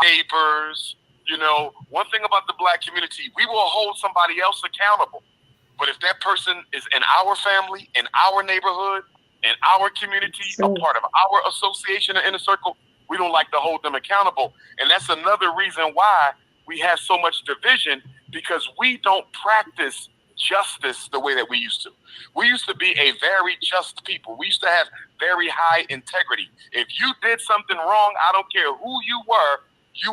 neighbors. You know, one thing about the black community, we will hold somebody else accountable. But if that person is in our family, in our neighborhood, in our community, a part of our association or inner circle, we don't like to hold them accountable. And that's another reason why we have so much division, because we don't practice justice the way that we used to. We used to be a very just people. We used to have very high integrity. If you did something wrong, I don't care who you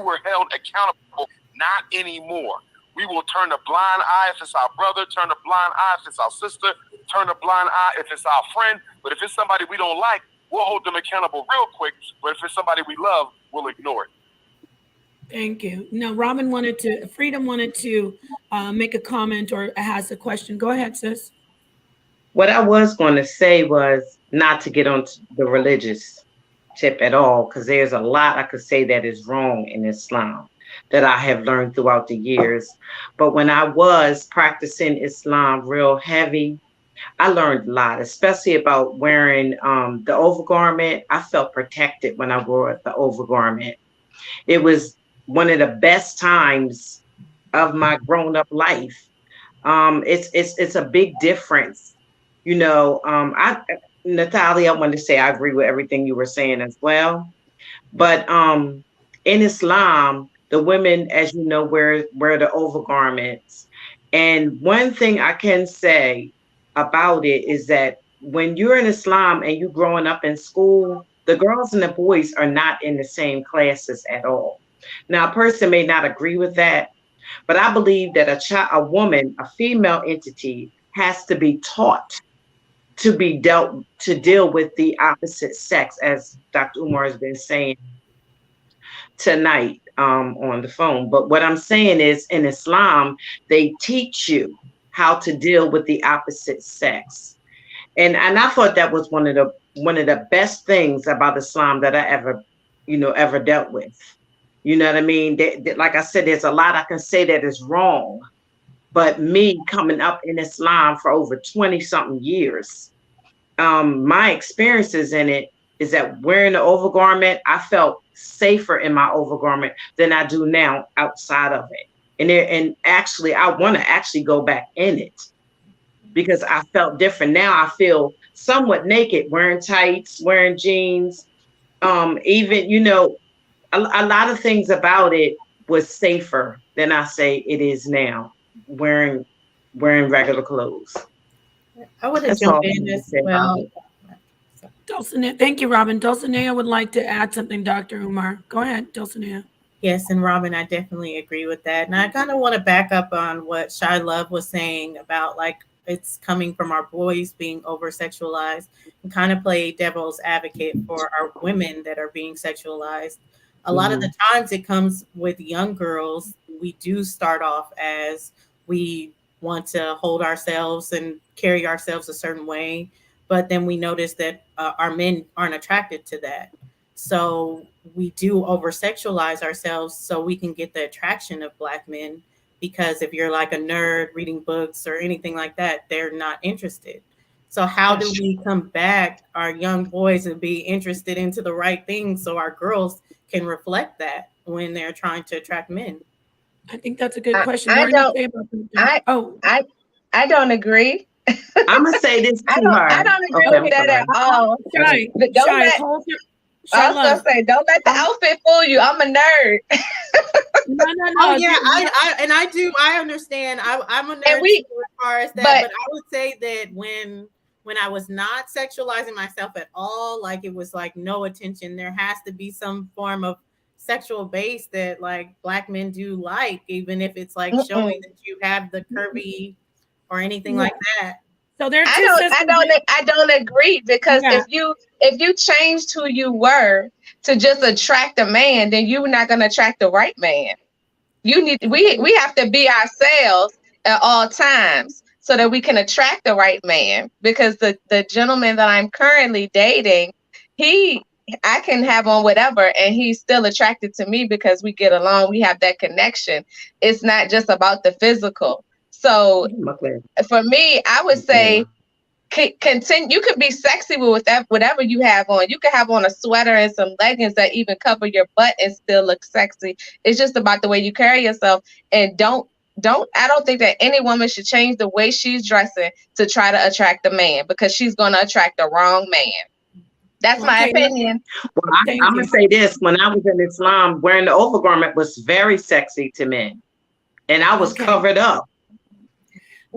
were held accountable. Not anymore. We will turn a blind eye if it's our brother, turn a blind eye if it's our sister, turn a blind eye if it's our friend. But if it's somebody we don't like, we'll hold them accountable real quick. But if it's somebody we love, we'll ignore it. Thank you. Now, Freedom wanted to make a comment or has a question. Go ahead, sis. What I was going to say was not to get on the religious tip at all, because there's a lot I could say that is wrong in Islam that I have learned throughout the years. But when I was practicing Islam real heavy, I learned a lot, especially about wearing the overgarment. I felt protected when I wore the overgarment. It was one of the best times of my grown-up life. It's a big difference. You know, Natalia, I wanted to say I agree with everything you were saying as well. But in Islam, the women, as you know, wear the overgarments. And one thing I can say about it is that when you're in Islam and you're growing up in school, the girls and the boys are not in the same classes at all. Now, a person may not agree with that, but I believe that a woman, a female entity, has to be taught to deal with the opposite sex, as Dr. Umar has been saying tonight on the phone. But what I'm saying is, in Islam, they teach you how to deal with the opposite sex. And I thought that was one of the best things about Islam that I ever dealt with. You know what I mean? Like I said, there's a lot I can say that is wrong, but me coming up in Islam for over 20 something years, my experiences in it is that wearing the overgarment, I felt safer in my overgarment than I do now outside of it. And actually, I want to actually go back in it because I felt different. Now I feel somewhat naked, wearing tights, wearing jeans, even, you know, a lot of things about it was safer than I say it is now, wearing regular clothes. I want to That's all jump I in have to as say about well. it. Dulcinea, thank you, Robin. Dulcinea would like to add something, Dr. Umar. Go ahead, Dulcinea. Yes, and Robin, I definitely agree with that. And I kind of want to back up on what Shy Love was saying about like it's coming from our boys being over sexualized, and kind of play devil's advocate for our women that are being sexualized. A lot of the times it comes with young girls. We do start off as we want to hold ourselves and carry ourselves a certain way, but then we notice that our men aren't attracted to that. So we do over sexualize ourselves so we can get the attraction of black men. Because if you're like a nerd reading books or anything like that, they're not interested. So how do That's we come back our young boys and be interested into the right things so our girls can reflect that when they're trying to attract men? I think that's a good I, question. I What do you don't say about that? I Oh, I I don't agree. I'm gonna say this I to don't her. I don't agree Okay, with I'm that sorry. at all. Shy, But don't Shy, let hold your, I Shy was gonna Love. say, don't let the outfit fool you. I'm a nerd. No, no, Oh no. yeah, I understand. I'm a And nerd too we as far as that, but but I would say that when I was not sexualizing myself at all, like it was like no attention, there has to be some form of sexual base that like black men do like, even if it's like showing mm-mm. that you have the curvy or anything Yeah. like that. So there are two sisters. I don't agree because Yeah. if you changed who you were to just attract a man, then you're not gonna attract the right man. We have to be ourselves at all times so that we can attract the right man. Because the gentleman that I'm currently dating, he I can have on whatever and he's still attracted to me because we get along, we have that connection. It's not just about the physical. So for me, I would say continue. You could be sexy with whatever you have on. You could have on a sweater and some leggings that even cover your butt and still look sexy. It's just about the way you carry yourself. And I don't think that any woman should change the way she's dressing to try to attract a man, because she's going to attract the wrong man. That's my Okay. opinion. Well, Thank I'm you. gonna say this: when I was in Islam, wearing the overgarment was very sexy to men, and I was Okay. covered up.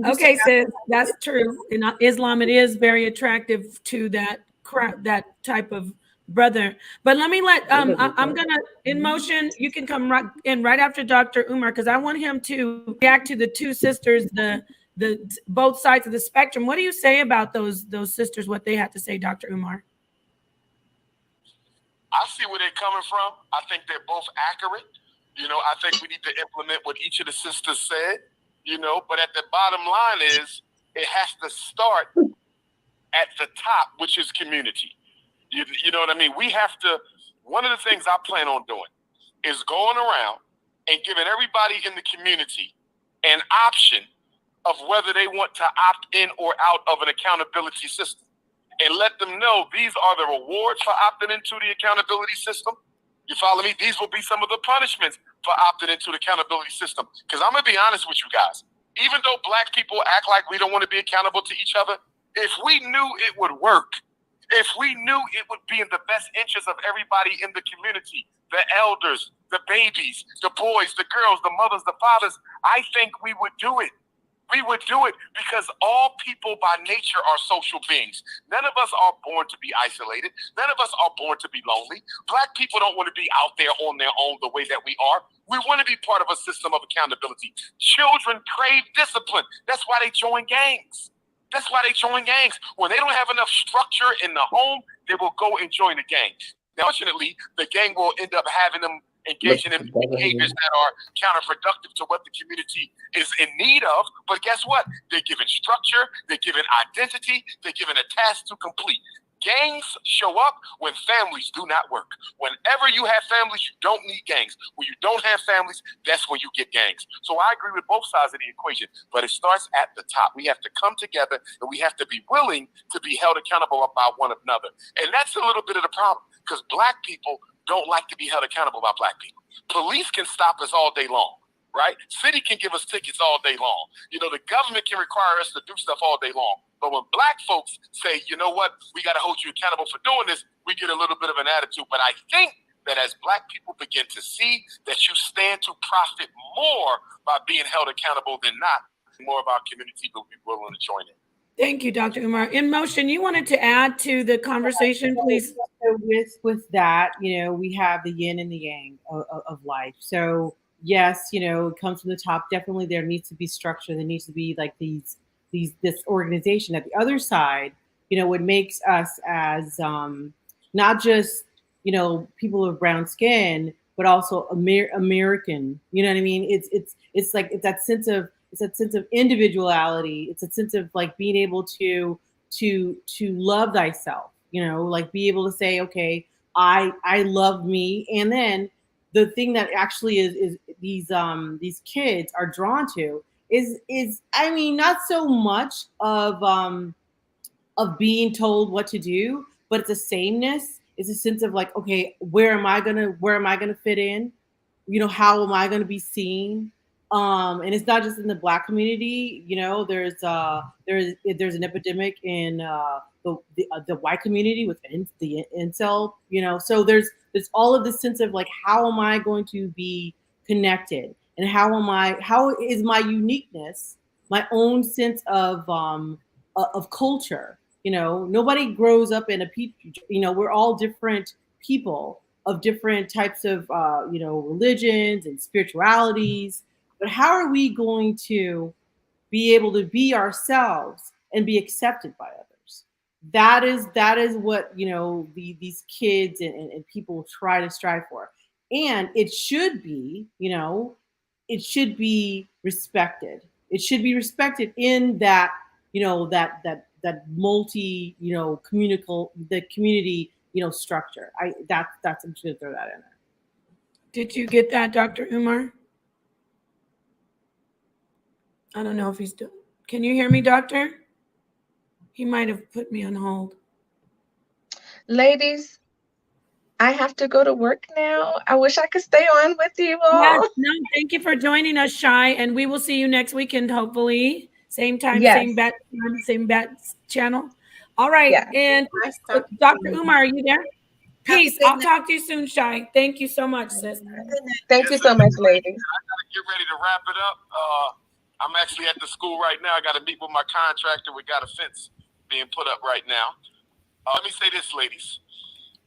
Okay, sis, that's true. In Islam, it is very attractive to that type of brother. But let me I'm gonna in motion. You can come right in right after Dr. Umar because I want him to react to the two sisters, the both sides of the spectrum. What do you say about those sisters? What they had to say, Dr. Umar? I see where they're coming from. I think they're both accurate. I think we need to implement what each of the sisters said. But at the bottom line is it has to start at the top, which is community. You know what I mean? We have to, one of the things I plan on doing is going around and giving everybody in the community an option of whether they want to opt in or out of an accountability system, and let them know these are the rewards for opting into the accountability system. You follow me? These will be some of the punishments for opting into the accountability system. Because I'm going to be honest with you guys. Even though black people act like we don't want to be accountable to each other, if we knew it would work, if we knew it would be in the best interest of everybody in the community, the elders, the babies, the boys, the girls, the mothers, the fathers, I think we would do it. We would do it because all people by nature are social beings. None of us are born to be isolated. None of us are born to be lonely. Black people don't want to be out there on their own the way that we are. We want to be part of a system of accountability. Children crave discipline. That's why they join gangs. That's why they join gangs. When they don't have enough structure in the home, they will go and join a gang. Now, fortunately, the gang will end up having them engaging in behaviors that are counterproductive to what the community is in need of. But guess what? They're given structure, they're given identity, they're given a task to complete. Gangs show up when families do not work. Whenever you have families, you don't need gangs. When you don't have families, that's when you get gangs. So I agree with both sides of the equation, but it starts at the top. We have to come together and we have to be willing to be held accountable about one another. And that's a little bit of the problem, because black people don't like to be held accountable by black people. Police can stop us all day long, right? City can give us tickets all day long. The government can require us to do stuff all day long. But when black folks say, you know what, we got to hold you accountable for doing this, we get a little bit of an attitude. But I think that as Black people begin to see that you stand to profit more by being held accountable than not, more of our community will be willing to join in. Thank you, Dr. Umar. In Motion, you wanted to add to the conversation, please? So with that, we have the yin and the yang of life. So yes, it comes from the top. Definitely, there needs to be structure. There needs to be like this organization. At the other side, what makes us as not just people of brown skin, but also American. You know what I mean? It's that sense of individuality. It's a sense of like being able to love thyself. Like be able to say, okay, I love me, and then the thing that actually is these kids are drawn to is I mean, not so much of being told what to do, but it's a sameness. It's a sense of like, okay, where am I gonna fit in? How am I gonna be seen? And it's not just in the Black community. There's an epidemic in the white community with the incel. So there's all of this sense of like, how am I going to be connected, and how is my uniqueness, my own sense of culture. Nobody grows up in a we're all different people of different types of religions and spiritualities. But how are we going to be able to be ourselves and be accepted by others? That is what these kids and people try to strive for, and it should be respected. It should be respected in that that multi the community structure. That's I'm just gonna throw that in there. Did you get that, Dr. Umar? I don't know if he's doing. Can you hear me, doctor? He might have put me on hold. Ladies, I have to go to work now. I wish I could stay on with you all. Yes, no, thank you for joining us, Shy, and we will see you next weekend, hopefully. Same time, Yes. same bat channel. All right, Yeah. and Dr. Umar, are you there? Peace. I'll talk to you soon, Shy. Thank you so much, sis. Thank you so much, ladies. I gotta get ready to wrap it up. I'm actually at the school right now. I got to meet with my contractor. We got a fence being put up right now. Let me say this, ladies.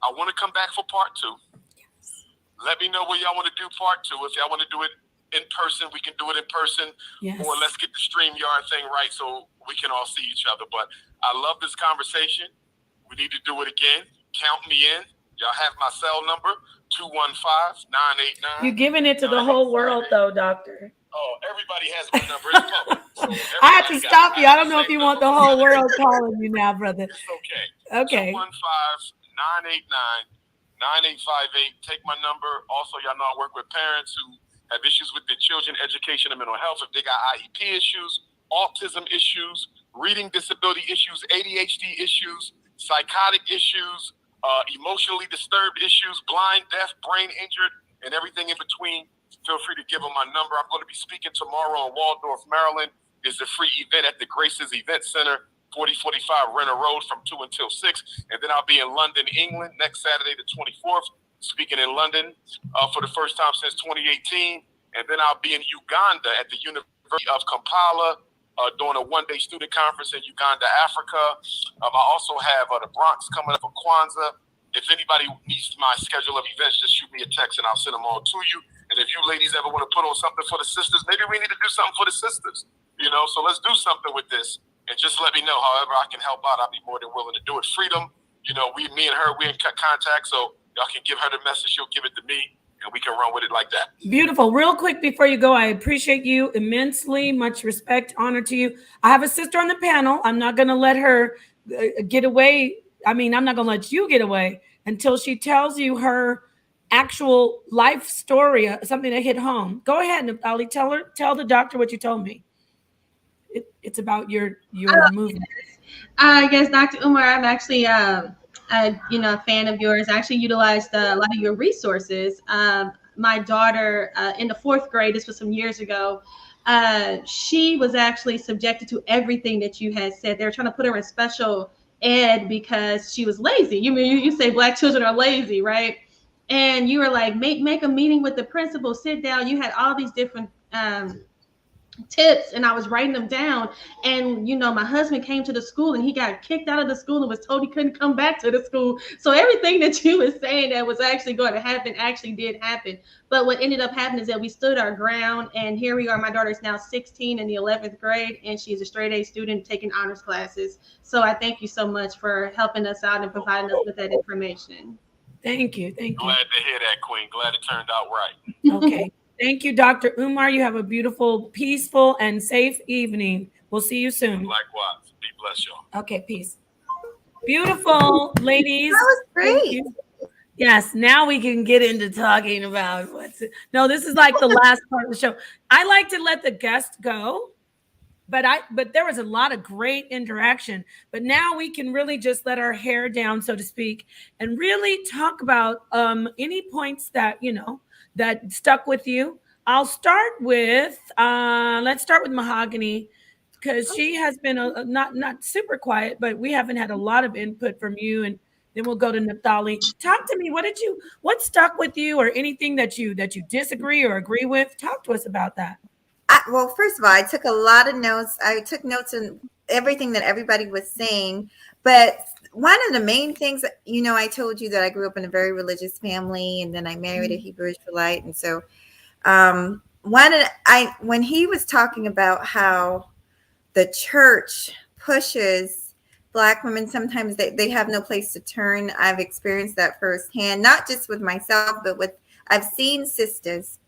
I want to come back for part 2. Yes. Let me know where y'all want to do part 2. If y'all want to do it in person, we can do it in person. Yes. Or let's get the StreamYard thing right so we can all see each other. But I love this conversation. We need to do it again. Count me in. Y'all have my cell number, 215-989. You're giving it to the whole world, though, doctor. Oh, everybody has my number. It's public. So I have to stop you. I don't know if you want the whole world calling you now, brother. It's okay. Okay. 215-989-9858. Take my number. Also, y'all know I work with parents who have issues with their children, education, and mental health. If they got IEP issues, autism issues, reading disability issues, ADHD issues, psychotic issues, emotionally disturbed issues, blind, deaf, brain injured, and everything in between, feel free to give them my number. I'm going to be speaking tomorrow in Waldorf, Maryland. It's a free event at the Graces Event Center, 4045 Renner Road from 2 until 6. And then I'll be in London, England, next Saturday, the 24th, speaking in London for the first time since 2018. And then I'll be in Uganda at the University of Kampala doing a one-day student conference in Uganda, Africa. I also have the Bronx coming up for Kwanzaa. If anybody needs my schedule of events, just shoot me a text and I'll send them all to you. And if you ladies ever want to put on something for the sisters, maybe we need to do something for the sisters, so let's do something with this and just let me know. However I can help out, I'll be more than willing to do it. Freedom, me and her, we're in contact, so y'all can give her the message. She'll give it to me and we can run with it like that. Beautiful. Real quick before you go, I appreciate you immensely. Much respect, honor to you. I have a sister on the panel. I'm not going to let her get away. I mean, I'm not going to let you get away until she tells you her actual life story, something that hit home. Go ahead, Naftali. Tell the doctor what you told me. It's about your movement. Yes, Dr. Umar, I'm actually a fan of yours. I actually utilized a lot of your resources. My daughter in the 4th grade, this was some years ago, she was actually subjected to everything that you had said. They were trying to put her in special ed because she was lazy. You say Black children are lazy, right? and you were like, make a meeting with the principal, sit down. You had all these different tips, and I was writing them down. And my husband came to the school and he got kicked out of the school and was told he couldn't come back to the school. So everything that you were saying that was actually going to happen actually did happen. But what ended up happening is that we stood our ground, and here we are. My daughter's now 16 in the 11th grade, and she's a straight A student taking honors classes. So I thank you so much for helping us out and providing us with that information. Thank you. Glad to hear that, Queen. Glad it turned out right. Okay. Thank you, Dr. Umar. You have a beautiful, peaceful, and safe evening. We'll see you soon. Likewise. Be blessed, y'all. Okay, peace. Beautiful, ladies. That was great. Yes, now we can get into talking about no, this is like the last part of the show. I like to let the guests go, but there was a lot of great interaction. But now we can really just let our hair down, so to speak, and really talk about any points that that stuck with you. I'll start with let's start with Mahogany, because she has been not super quiet, but we haven't had a lot of input from you. And then we'll go to Naphtali. Talk to me. What stuck with you, or anything that you disagree or agree with? Talk to us about that. Well, first of all, I took a lot of notes. I took notes on everything that everybody was saying. But one of the main things, I told you that I grew up in a very religious family, and then I married a Hebrew Israelite. And so when he was talking about how the church pushes Black women, sometimes they have no place to turn. I've experienced that firsthand, not just with myself, but I've seen sisters.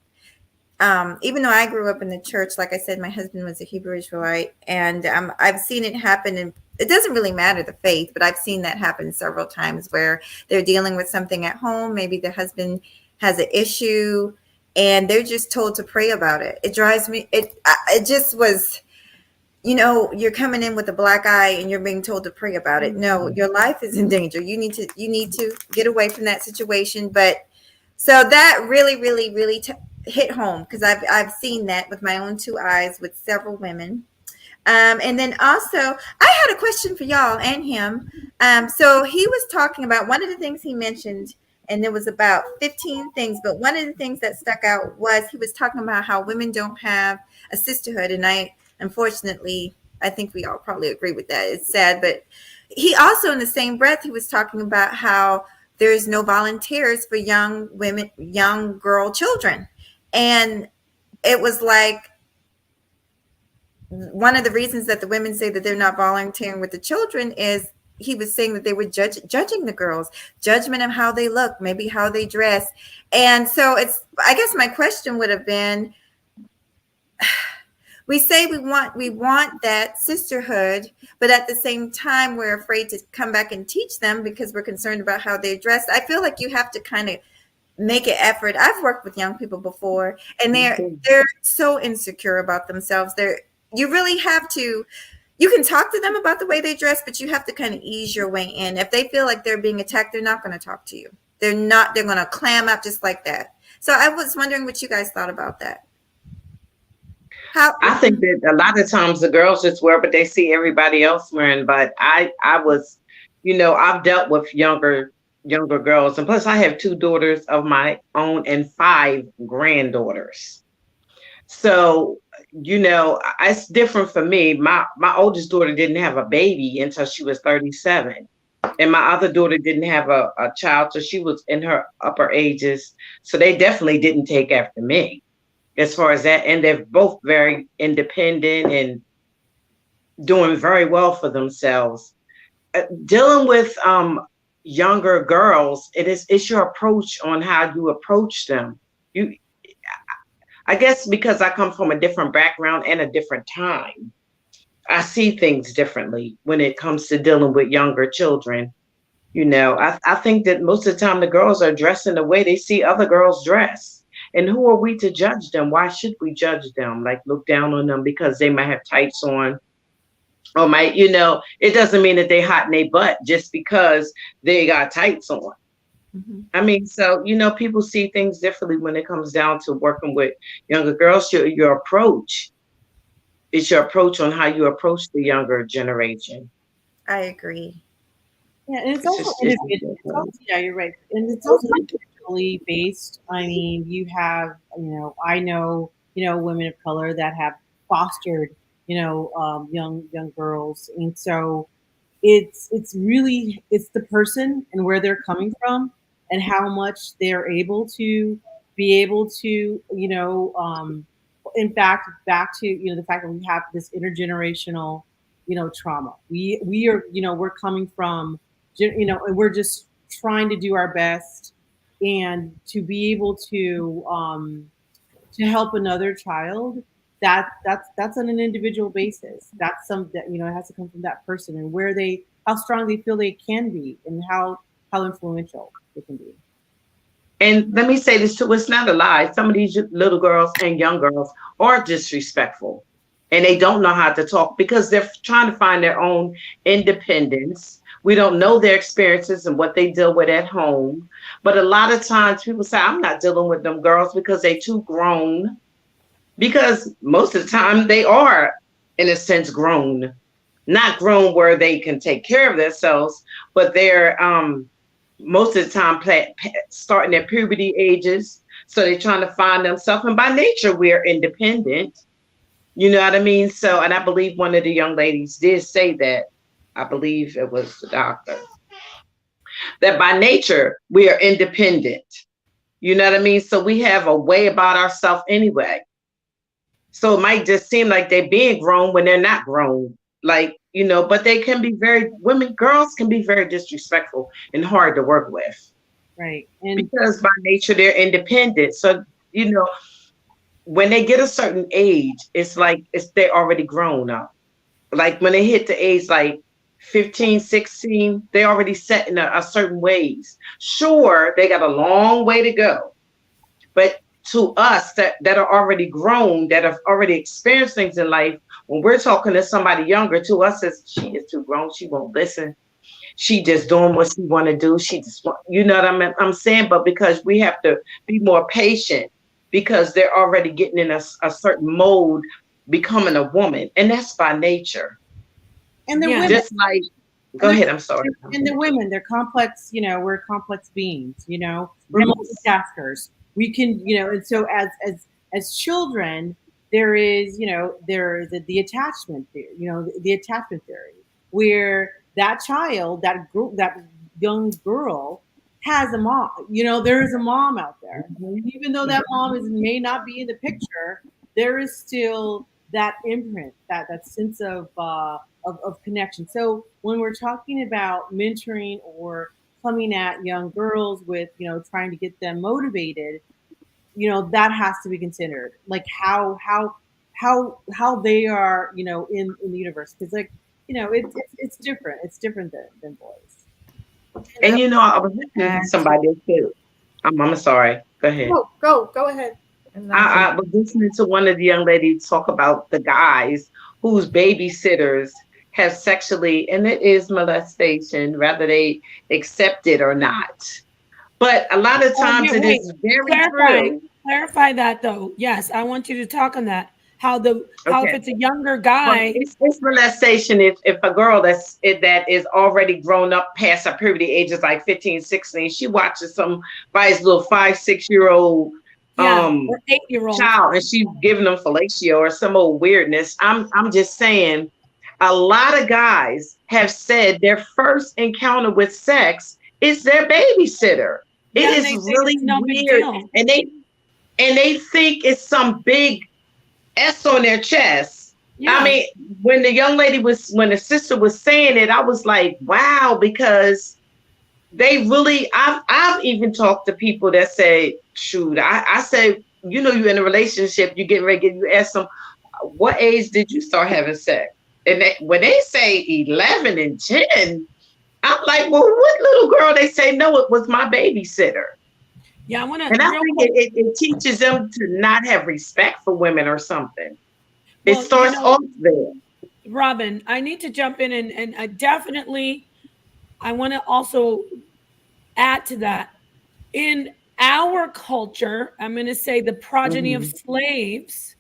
Even though I grew up in the church, like I said, my husband was a Hebrew Israelite, and I've seen it happen. And it doesn't really matter the faith, but I've seen that happen several times where they're dealing with something at home. Maybe the husband has an issue, and they're just told to pray about it. It drives me. It just was. You're coming in with a black eye and you're being told to pray about it. No, your life is in danger. You need to get away from that situation. But so that really, really, really hit home, because I've seen that with my own two eyes with several women. And then also, I had a question for y'all and him. So he was talking about one of the things he mentioned, and there was about 15 things, but one of the things that stuck out was he was talking about how women don't have a sisterhood. And unfortunately, I think we all probably agree with that. It's sad, but he also, in the same breath, he was talking about how there's no volunteers for young women, young girl children. And it was like, one of the reasons that the women say that they're not volunteering with the children is he was saying that they were judging the girls, judgment of how they look, maybe how they dress. And so I guess my question would have been, we say we want that sisterhood, but at the same time, we're afraid to come back and teach them because we're concerned about how they dress. I feel like you have to kind of make an effort. I've worked with young people before, and they're so insecure about themselves. You really have to, you can talk to them about the way they dress, but you have to kind of ease your way in. If they feel like they're being attacked, they're not going to talk to you. They're going to clam up just like that. So I was wondering what you guys thought about that. I think that a lot of times the girls just wear what they see everybody else wearing. But I was, I've dealt with younger girls, and plus I have 2 daughters of my own and 5 granddaughters. So, it's different for me. My oldest daughter didn't have a baby until she was 37. And my other daughter didn't have a child till she was in her upper ages. So they definitely didn't take after me as far as that. And they're both very independent and doing very well for themselves. Dealing with younger girls, it's your approach on how you approach them. I guess because I come from a different background and a different time, I see things differently when it comes to dealing with younger children. I think that most of the time the girls are dressing the way they see other girls dress. And who are we to judge them? Why should we judge them? Like, look down on them because they might have tights on, or might, it doesn't mean that they hot in their butt just because they got tights on. Mm-hmm. I mean, so, people see things differently when it comes down to working with younger girls. Your approach, it's your approach on how you approach the younger generation. I agree. Yeah, and it's also individual. Yeah, you're right. And it's also individual culturally based. I mean, you have, I know, women of color that have fostered, young girls, and so it's really it's the person and where they're coming from and how much they're able to be able to, in fact, back to, the fact that we have this intergenerational, trauma. We are, we're coming from, and we're just trying to do our best and to be able to help another child. That's on an individual basis. That's some that, it has to come from that person and where they, how strong they feel they can be, and how influential they can be. And let me say this too, it's not a lie. Some of these little girls and young girls are disrespectful and they don't know how to talk because they're trying to find their own independence. We don't know their experiences and what they deal with at home. But a lot of times people say, I'm not dealing with them girls because they too grown. Because most of the time they are, in a sense, grown. Not grown where they can take care of themselves, but they're most of the time starting their puberty ages. So they're trying to find themselves. And by nature, we're independent. You know what I mean? So, and I believe one of the young ladies did say that. I believe it was the doctor. That by nature, we are independent. You know what I mean? So we have a way about ourselves anyway. So it might just seem like they're being grown when they're not grown. Like, but they can be girls can be very disrespectful and hard to work with. Right. And because by nature they're independent. So, when they get a certain age, it's like they're already grown up. Like when they hit the age like 15, 16, they already set in a certain ways. Sure, they got a long way to go. But to us that are already grown, that have already experienced things in life, when we're talking to somebody younger, to us, she is too grown. She won't listen. She just doing what she want to do. She just, you know what I'm saying? But because we have to be more patient because they're already getting in a certain mode, becoming a woman. And that's by nature. And the women. Just like, go ahead, I'm sorry. And the women, they're complex, we're complex beings, we're multitaskers. We can, and so as children, there is the attachment theory, the attachment theory, where that child, that young girl has a mom. There is a mom out there. And even though that mom may not be in the picture, there is still that imprint, that sense of connection. So when we're talking about mentoring or coming at young girls with, trying to get them motivated, that has to be considered, like how they are, in the universe. Because it's different. It's different than boys. And I was listening to somebody too. I'm sorry. Go ahead. Go ahead. I was listening to one of the young ladies talk about the guys whose babysitters have sexually, and it is molestation, whether they accept it or not. But a lot of times it is very true. Clarify that though. Yes, I want you to talk on that. How if it's a younger guy, it's molestation if a girl that is already grown up past her puberty ages like 15, 16, she watches somebody's little 5, 6-year-old or 8-year-old child and she's giving them fellatio or some old weirdness. I'm just saying a lot of guys have said their first encounter with sex is their babysitter. It is really weird. And they think it's some big S on their chest. Yeah. I mean, when the sister was saying it, I was like, wow, because they really, I've even talked to people that say, shoot, I say, you're in a relationship, you're getting ready, you ask them, what age did you start having sex? And when they say 11 and 10, I'm like, well, what little girl? They say, no, it was my babysitter. Yeah, I want to. And I think it teaches them to not have respect for women or something. Well, it starts off there. Robin, I need to jump in and I definitely, I want to also add to that. In our culture, I'm going to say the progeny of slaves,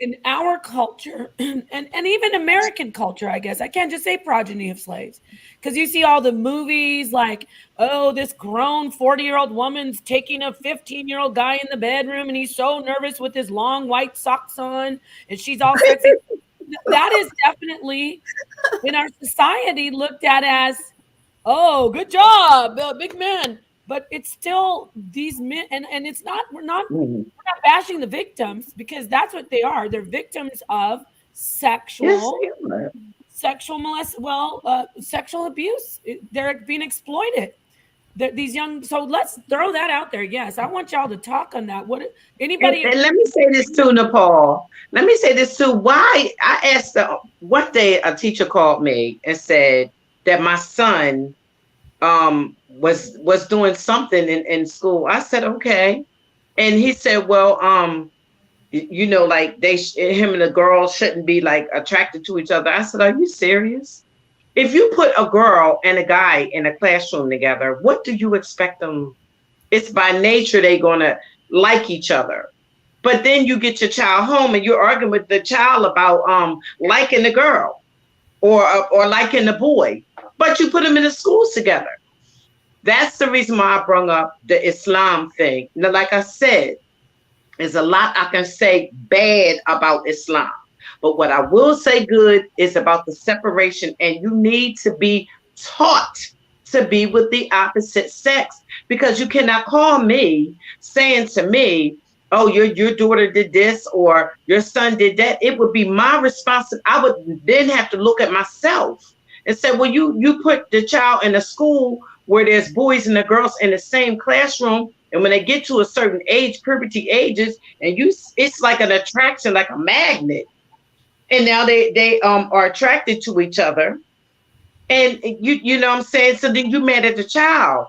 in our culture and even American culture, I guess I can't just say progeny of slaves, because you see all the movies like, oh, this grown 40-year-old woman's taking a 15-year-old guy in the bedroom and he's so nervous with his long white socks on and she's all sexy. That is definitely in our society looked at as, oh, good job, big man. But it's still these men, and it's not, we're not bashing the victims, because that's what they are. They're victims of sexual sexual abuse. They're being exploited. These young, so let's throw that out there. Yes, I want y'all to talk on that. What anybody? And let me say this too, Nepal. Let me say this too. Why I asked one day a teacher called me and said that my son was doing something in school. I said, okay. And he said, well, you know, like him and the girl shouldn't be like attracted to each other. I said, are you serious? If you put a girl and a guy in a classroom together, what do you expect them? It's by nature they're gonna like each other. But then you get your child home and you're arguing with the child about liking the girl or liking the boy, but you put them in the schools together. That's the reason why I brought up the Islam thing. Now, like I said, there's a lot I can say bad about Islam, but what I will say good is about the separation, and you need to be taught to be with the opposite sex, because you cannot call me saying to me, oh, your daughter did this or your son did that. It would be my responsibility. I would then have to look at myself and say, well, you put the child in a school where there's boys and the girls in the same classroom, and when they get to a certain age, puberty ages, and it's like an attraction, like a magnet, and now they are attracted to each other, and you know what I'm saying. So then you mad at the child.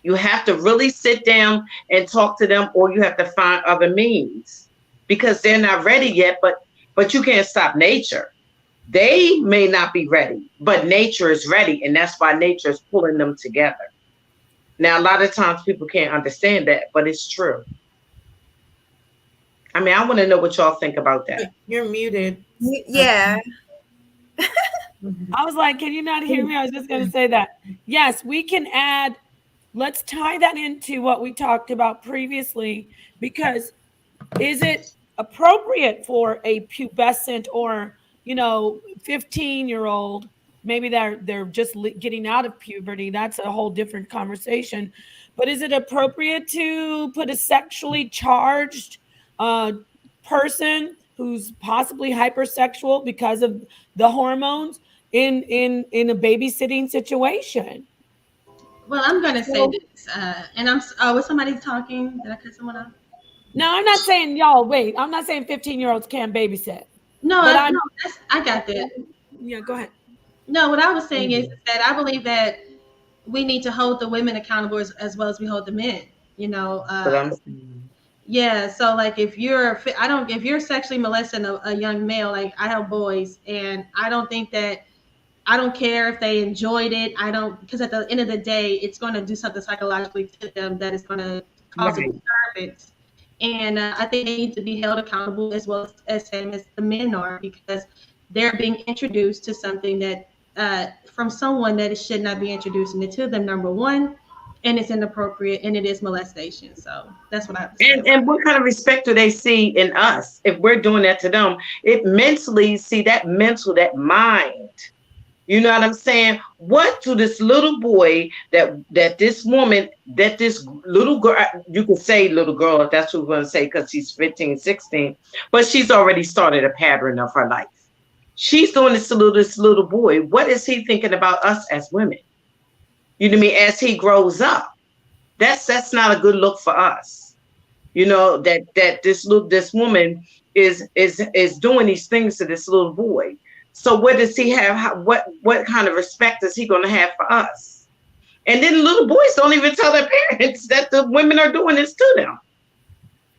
You have to really sit down and talk to them, or you have to find other means, because they're not ready yet. But you can't stop nature. They may not be ready, but nature is ready, and that's why nature is pulling them together. Now, a lot of times people can't understand that, but it's true. I mean, I want to know what y'all think about that. You're muted. Yeah. I was like, can you not hear me? I was just going to say that. Yes, we can add, let's tie that into what we talked about previously, because is it appropriate for a pubescent or, 15-year-old, maybe they're just getting out of puberty. That's a whole different conversation. But is it appropriate to put a sexually charged person who's possibly hypersexual because of the hormones in a babysitting situation? Well, I'm going to say this, and was somebody talking? Did I cut someone off? No, I'm not saying y'all wait. I'm not saying 15-year-olds can't babysit. No, I got that. Yeah, go ahead. No, what I was saying is that I believe that we need to hold the women accountable as well as we hold the men. Yeah. So like, if you're sexually molesting a young male, like I have boys, and I don't care if they enjoyed it. Because at the end of the day, it's going to do something psychologically to them that is going to cause a disturbance. And I think they need to be held accountable as well as same as the men are, because they're being introduced to something that from someone that it should not be introducing it to them, number one, and it's inappropriate, and it is molestation. So that's what I have to say. And what kind of respect do they see in us if we're doing that to them? It mentally, that mind. You know what I'm saying? What to this little boy that this woman, that this little girl, you can say little girl if that's what we're going to say, because she's 15, 16, but she's already started a pattern of her life. She's doing this to this little boy. What is he thinking about us as women? You know what I mean? As he grows up, that's not a good look for us. That this woman is doing these things to this little boy. So what does he have? What kind of respect is he going to have for us? And then little boys don't even tell their parents that the women are doing this to them.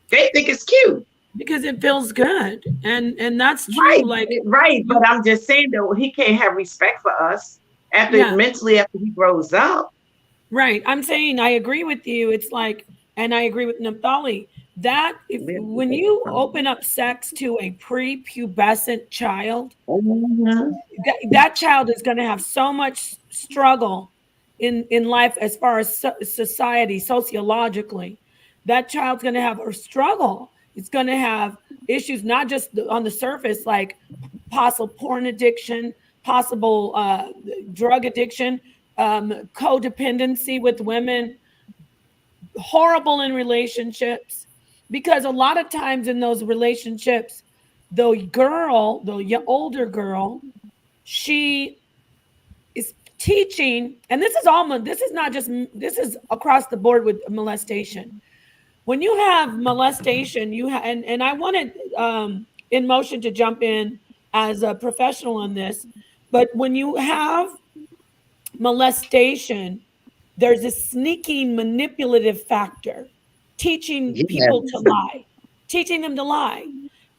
They think it's cute because it feels good, and that's true. Right. But I'm just saying that he can't have respect for us mentally after he grows up. Right. I'm saying I agree with you. It's like, and I agree with Naphtali. that if when you open up sex to a prepubescent child, that child is going to have so much struggle in life as far as society sociologically. That child's going to have a struggle. It's going to have issues not just on the surface, like possible porn addiction, possible drug addiction, codependency with women, horrible in relationships, because a lot of times in those relationships, the older girl, she is teaching, and this is not just, this is across the board with molestation. When you have molestation, and I wanted In Motion to jump in as a professional on this, but when you have molestation, there's a sneaking manipulative factor, teaching people to lie, teaching them to lie.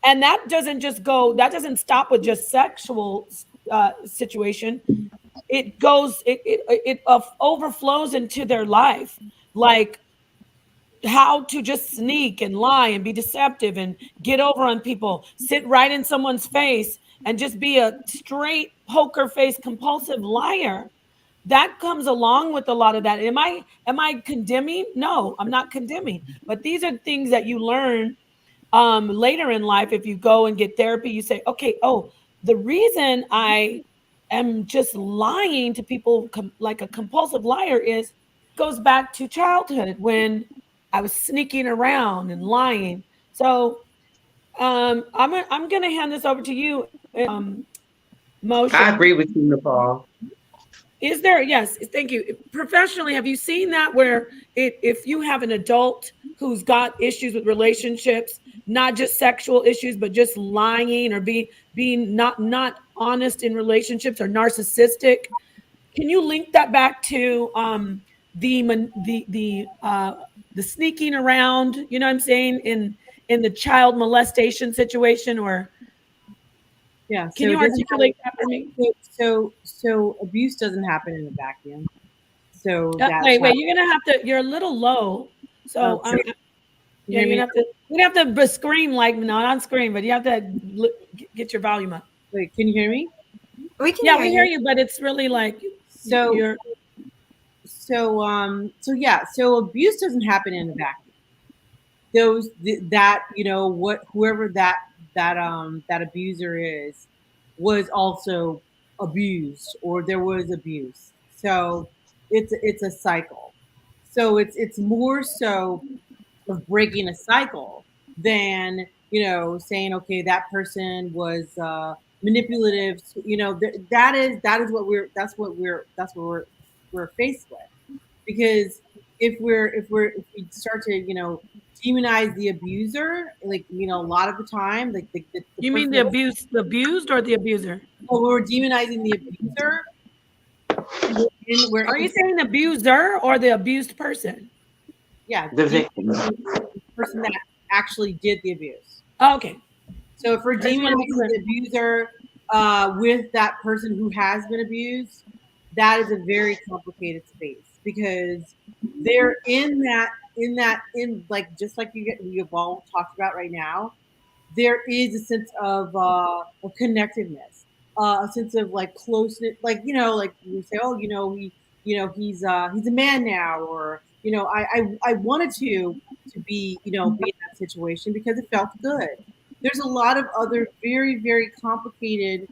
And that doesn't stop with just sexual situation. It overflows into their life, like how to just sneak and lie and be deceptive and get over on people, sit right in someone's face and just be a straight poker face compulsive liar. That comes along with a lot of that. Am I condemning? No, I'm not condemning. But these are things that you learn later in life. If you go and get therapy, you say, okay, oh, the reason I am just lying to people like a compulsive liar goes back to childhood when I was sneaking around and lying. So I'm going to hand this over to you, Motion. I agree with you, Nepal. Is there? Yes, thank you. Professionally, have you seen that where if you have an adult who's got issues with relationships, not just sexual issues, but just lying or being not honest in relationships or narcissistic, can you link that back to the sneaking around? You know what I'm saying, in the child molestation situation, or Yeah. can you articulate that for me? So abuse doesn't happen in a vacuum. So wait, you're gonna have to. You're a little low. So yeah, you're gonna have to scream, like not on screen, but you have to get your volume up. Wait, can you hear me? We can we hear you, but it's really like so abuse doesn't happen in a vacuum. Whoever that abuser is was also abused, or there was abuse. So it's a cycle. So it's more so of breaking a cycle than saying, okay, that person was manipulative. That is what we're faced with. Because if we start to demonize the abuser, like a lot of the time, like the you mean the abused or the abuser? Well, we're demonizing the abuser. Are you saying abuser or the abused person? Yeah, the victim, the person that actually did the abuse. Oh, okay. So if we're demonizing the abuser with that person who has been abused, that is a very complicated space, because they're in like, just like we've all talked about right now, there is a sense of connectiveness, a sense of like closeness, like like you say, oh, he's a man now, or I wanted to be be in that situation because it felt good. There's a lot of other very, very complicated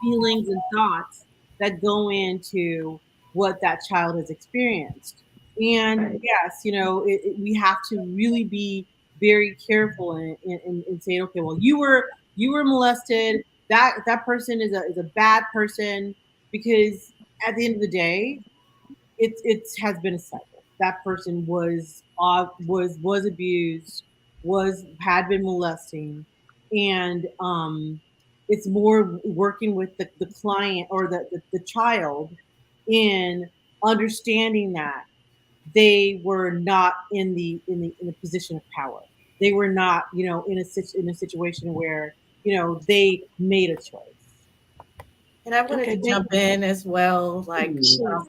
feelings and thoughts that go into what that child has experienced. And yes, we have to really be very careful in saying, okay, well, you were molested. That person is a bad person, because at the end of the day, it has been a cycle. That person was abused, had been molesting, and it's more working with the client or the child in understanding that they were not in the position of power. They were not in a situation where they made a choice. And I wanted to jump in as well, like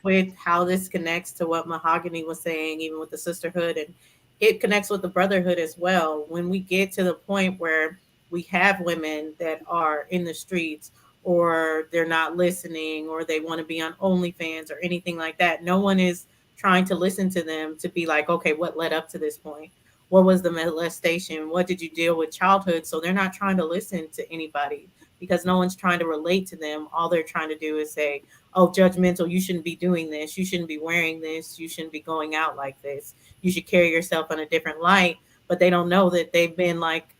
with how this connects to what Mahogany was saying, even with the sisterhood and it connects with the brotherhood as well. When we get to the point where we have women that are in the streets, or they're not listening, or they want to be on OnlyFans or anything like that, no one is trying to listen to them to be like, okay, what led up to this point? What was the molestation? What did you deal with childhood? So they're not trying to listen to anybody because no one's trying to relate to them. All they're trying to do is say, oh, judgmental, you shouldn't be doing this. You shouldn't be wearing this. You shouldn't be going out like this. You should carry yourself in a different light. But they don't know that they've been like,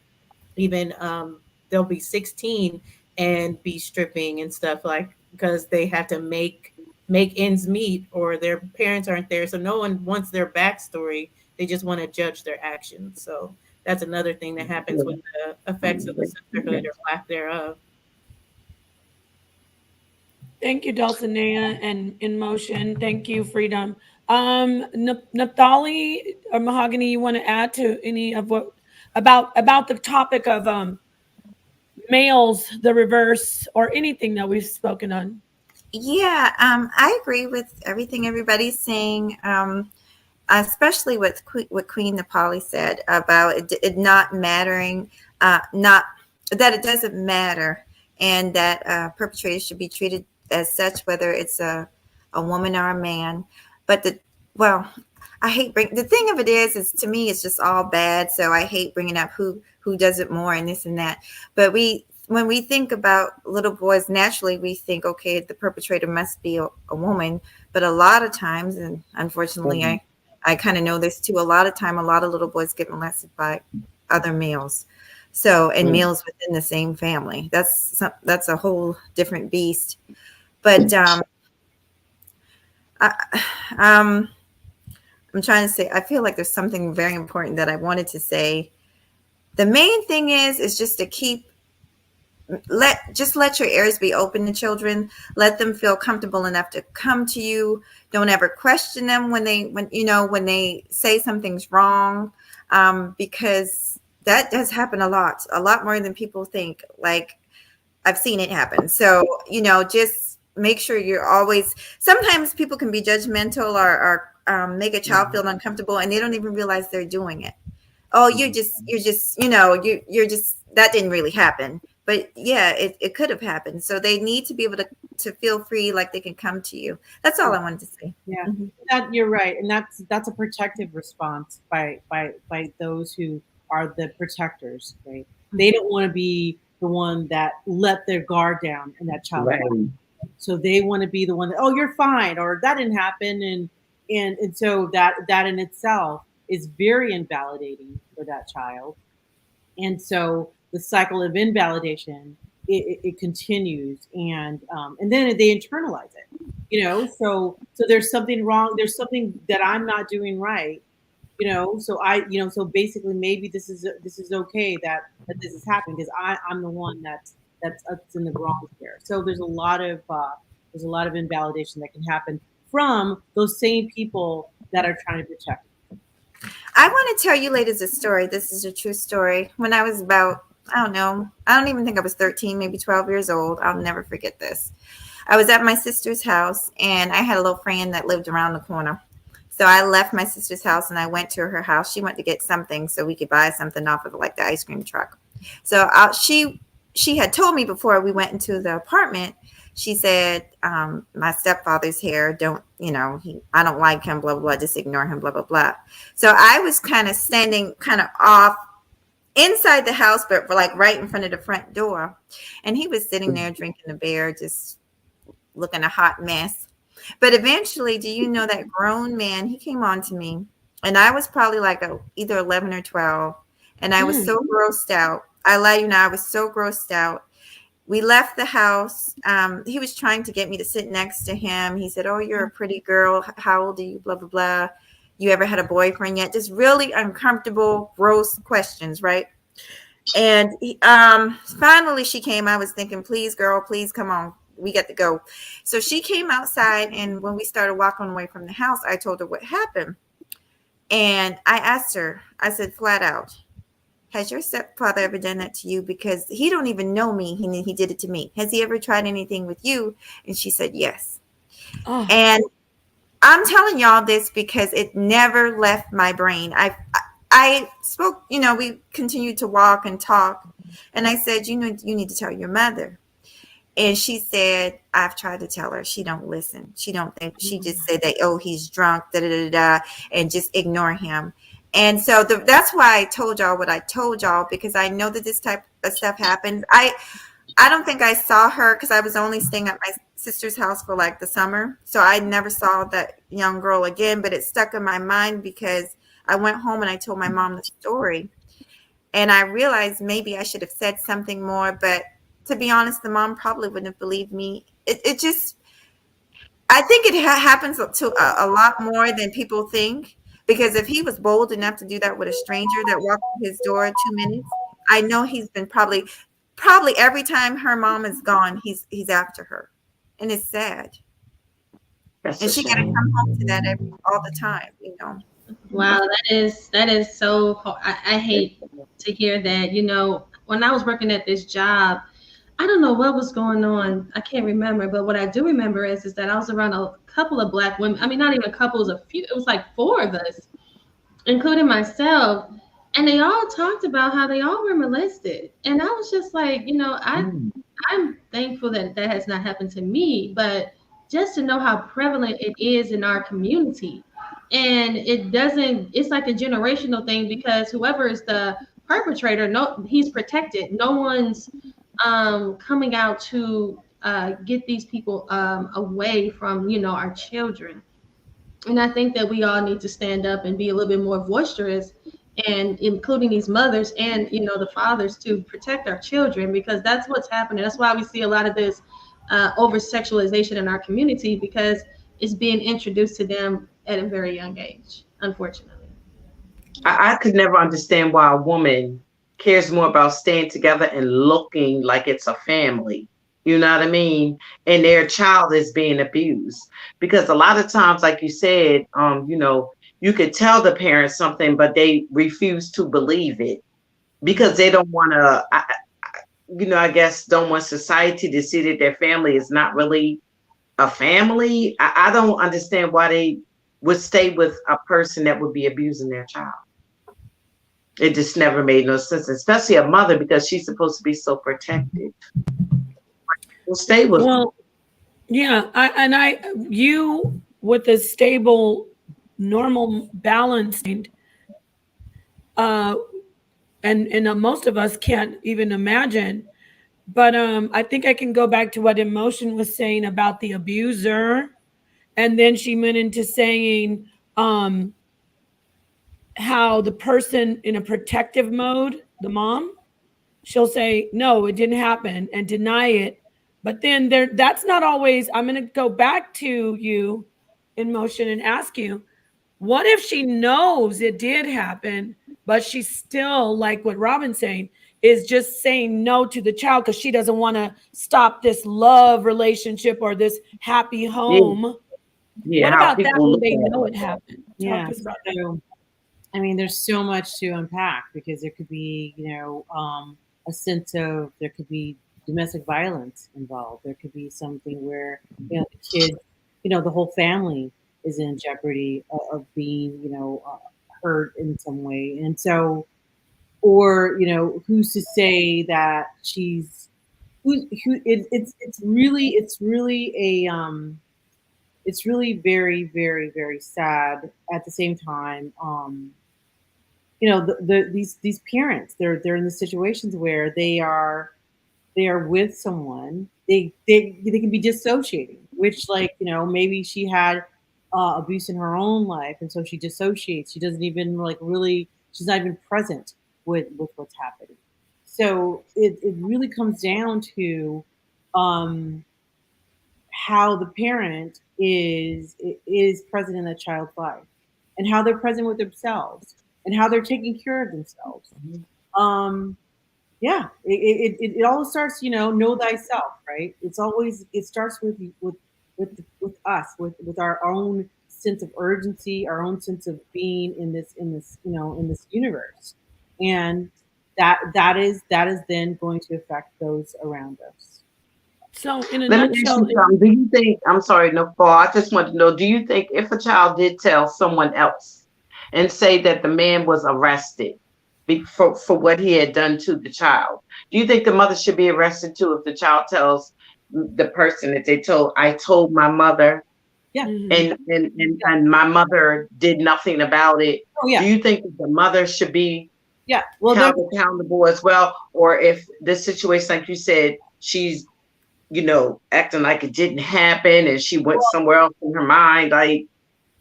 even they'll be 16 and be stripping and stuff, like, because they have to make ends meet, or their parents aren't there, so no one wants their backstory. They just want to judge their actions. So that's another thing that happens with the effects of the sisterhood or lack thereof. Thank you, Dulcinea and In Motion. Thank you, Freedom. Naphtali or Mahogany, you want to add to any of what about the topic of males, the reverse, or anything that we've spoken on? Yeah, I agree with everything everybody's saying, especially what Queen Nepali said about it not mattering, not that it doesn't matter, and that perpetrators should be treated as such, whether it's a woman or a man. But well, I hate the thing of it is to me it's just all bad. So I hate bringing up who does it more and this and that. But when we think about little boys, naturally we think, okay, the perpetrator must be a woman. But a lot of times, and unfortunately, I kind of know this too. A lot of little boys get molested by other males. So, and males within the same family. That's a whole different beast. But I'm trying to say, I feel like there's something very important that I wanted to say. The main thing is just to let your ears be open to children. Let them feel comfortable enough to come to you. Don't ever question them when they say something's wrong, because that does happen a lot more than people think. Like, I've seen it happen. So, just make sure you're always, sometimes people can be judgmental or make a child feel uncomfortable and they don't even realize they're doing it. Oh, you're just, that didn't really happen. But yeah, it could have happened. So they need to be able to feel free, like they can come to you. That's all I wanted to say. Yeah, that you're right, and that's a protective response by those who are the protectors. Right? They don't want to be the one that let their guard down and that child. Right. So they want to be the one that, oh, you're fine, or that didn't happen, and so that in itself is very invalidating for that child, and so the cycle of invalidation it continues, and then they internalize it, so there's something wrong, there's something that I'm not doing right, so basically maybe this is okay that this is happening because I'm the one that's in the wrong here. So there's a lot of invalidation that can happen from those same people that are trying to protect. I want to tell you ladies a story. This is a true story. When I was about, I don't know, I don't even think I was 13, maybe 12 years old. I'll never forget this. I was at my sister's house and I had a little friend that lived around the corner. So I left my sister's house and I went to her house. She went to get something so we could buy something off of like the ice cream truck. So she had told me before we went into the apartment, she said, my stepfather's here. I don't like him, blah, blah, blah. Just ignore him, blah, blah, blah. So I was kind of standing kind of off inside the house, but like right in front of the front door. And he was sitting there drinking a beer, just looking a hot mess. But eventually, do you know that grown man, he came on to me and I was probably like either 11 or 12. And I was so grossed out. I let you know, I was so grossed out. We left the house. He was trying to get me to sit next to him. He said, oh, you're a pretty girl. How old are you? Blah, blah, blah. You ever had a boyfriend yet? Just really uncomfortable, gross questions, right? And finally she came. I was thinking, please, girl, please come on. We got to go. So she came outside. And when we started walking away from the house, I told her what happened. And I asked her, I said flat out, has your stepfather ever done that to you? Because he don't even know me. He did it to me. Has he ever tried anything with you? And she said, yes. Oh. And I'm telling y'all this because it never left my brain. I spoke, we continued to walk and talk. And I said, you need to tell your mother. And she said, I've tried to tell her. She don't listen. She don't think. She just said that, oh, he's drunk, da da da da, and just ignore him. And so that's why I told y'all what I told y'all, because I know that this type of stuff happens. I don't think I saw her because I was only staying at my sister's house for like the summer. So I never saw that young girl again, but it stuck in my mind because I went home and I told my mom the story. And I realized maybe I should have said something more, but to be honest, the mom probably wouldn't have believed me. It just, I think it happens to a lot more than people think. Because if he was bold enough to do that with a stranger that walked through his door 2 minutes, I know he's been probably every time her mom is gone, he's after her, and it's sad. That's And a she got to shame. come home to that all the time. Wow, that is so. I hate to hear that. When I was working at this job, I don't know what was going on. I can't remember, but what I do remember is that I was around a couple of Black women. I mean, not even a couple, it was a few. It was like four of us, including myself, and they all talked about how they all were molested. And I was just like, I'm thankful that that has not happened to me, but just to know how prevalent it is in our community. And it's like a generational thing, because whoever is the perpetrator, no, he's protected. No one's coming out to get these people away from, our children. And I think that we all need to stand up and be a little bit more boisterous, and including these mothers and, the fathers, to protect our children, because that's what's happening. That's why we see a lot of this over sexualization in our community, because it's being introduced to them at a very young age, unfortunately. I could never understand why a woman cares more about staying together and looking like it's a family. You know what I mean? And their child is being abused. Because a lot of times, like you said, you could tell the parents something, but they refuse to believe it because they don't want to, I guess, don't want society to see that their family is not really a family. I don't understand why they would stay with a person that would be abusing their child. It just never made no sense, especially a mother, because she's supposed to be so protected. We'll stay with. Well, yeah, you with a stable, normal, balanced, and most of us can't even imagine. But I think I can go back to what Emotion was saying about the abuser, and then she went into saying how the person in a protective mode, the mom, she'll say, no, it didn't happen and deny it. But then that's not always, I'm going to go back to you, Emotion, and ask you, what if she knows it did happen, but she's still, like what Robin's saying, is just saying no to the child because she doesn't want to stop this love relationship or this happy home? Yeah, What how about that people when look they at know it. it happened? Yeah. Talk to us about that. So, I mean, there's so much to unpack, because there could be, a sense of, there could be domestic violence involved. There could be something where, the kid, the whole family is in jeopardy of being, hurt in some way. And so, or, who's to say that she's, it's really it's really very, very, very sad. At the same time, these parents, they're in the situations where they are with someone. They can be dissociating, which, like, maybe she had abuse in her own life, and so she dissociates. She doesn't even, like, really, she's not even present with what's happening. So it really comes down to how the parent is present in that child's life, and how they're present with themselves, and how they're taking care of themselves. Yeah, it all starts, know thyself, right? It starts with us, with our own sense of urgency, our own sense of being in this in this universe, and that is then going to affect those around us. So, in a Let me ask nutshell, you something. Do you think, I'm sorry, no, Paul, I just want to know, do you think if a child did tell someone else and say that the man was arrested for what he had done to the child. Do you think the mother should be arrested too if the child tells the person that I told my mother Yeah. and my mother did nothing about it? Oh, yeah. Do you think that the mother should be well, held accountable as well? Or if this situation, like you said, she's, acting like it didn't happen and she went somewhere else in her mind, like,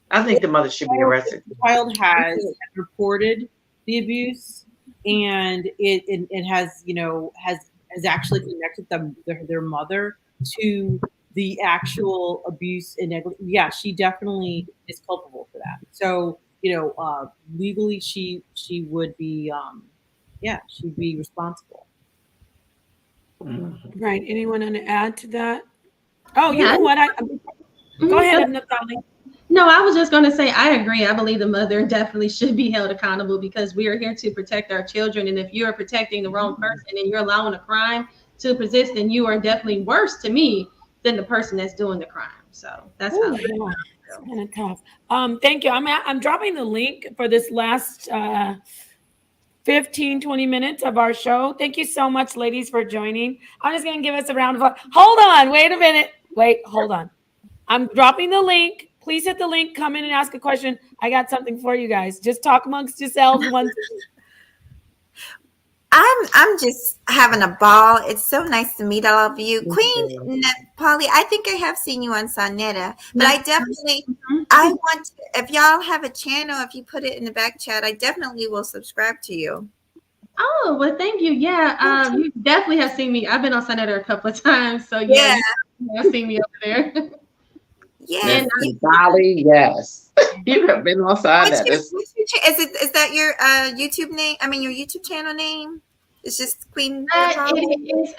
I think the mother should be arrested. The child has reported the abuse, and it has has actually connected their mother to the actual abuse and negligence. Yeah, she definitely is culpable for that. So legally she would be she'd be responsible. Right. Anyone want to add to that? Oh, you Yeah. know what? Go ahead, Natalie. No, I was just going to say, I agree. I believe the mother definitely should be held accountable because we are here to protect our children. And if you're protecting the wrong person and you're allowing a crime to persist, then you are definitely worse to me than the person that's doing the crime. So that's how it's kind of tough. Thank you. I'm dropping the link for this last 15, 20 minutes of our show. Thank you so much, ladies, for joining. I'm just going to give us a round of applause. Hold on. Wait a minute. Hold on. I'm dropping the link. Please hit the link. Come in and ask a question. I got something for you guys. Just talk amongst yourselves. I'm just having a ball. It's so nice to meet all of you. Queen Polly, I think I have seen you on Sonetta, but I definitely, I want to, if y'all have a channel, if you put it in the back chat, I definitely will subscribe to you. Oh, well, thank you. Yeah, you definitely have seen me. I've been on Sonetta a couple of times, so yeah. You have seen me over there. Yeah, Dolly, yes. You have been on Sonetta. Is that your YouTube name? I mean, your YouTube channel name? It's just Queen. It is.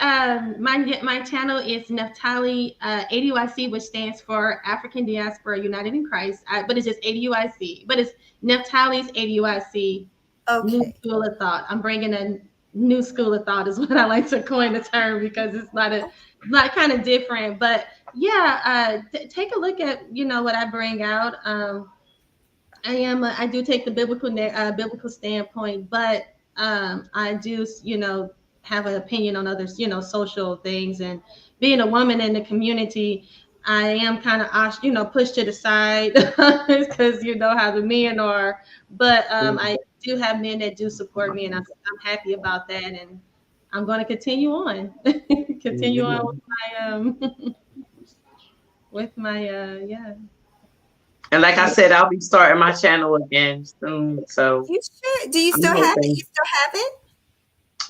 My channel is Neftali ADUIC, which stands for African Diaspora United in Christ. But it's just ADUIC. But it's Neftali's ADUIC. Okay. New school of thought. I'm bringing a new school of thought is what I like to coin the term because it's not kind of different. But yeah, take a look at what I bring out. I do take the biblical standpoint, but I do have an opinion on other social things, and being a woman in the community, I am kind of pushed to the side because how the men are, but I do have men that do support me, and I'm happy about that, and I'm going to continue on with my And like I said, I'll be starting my channel again soon. So you should. Do you still have it? You still have it?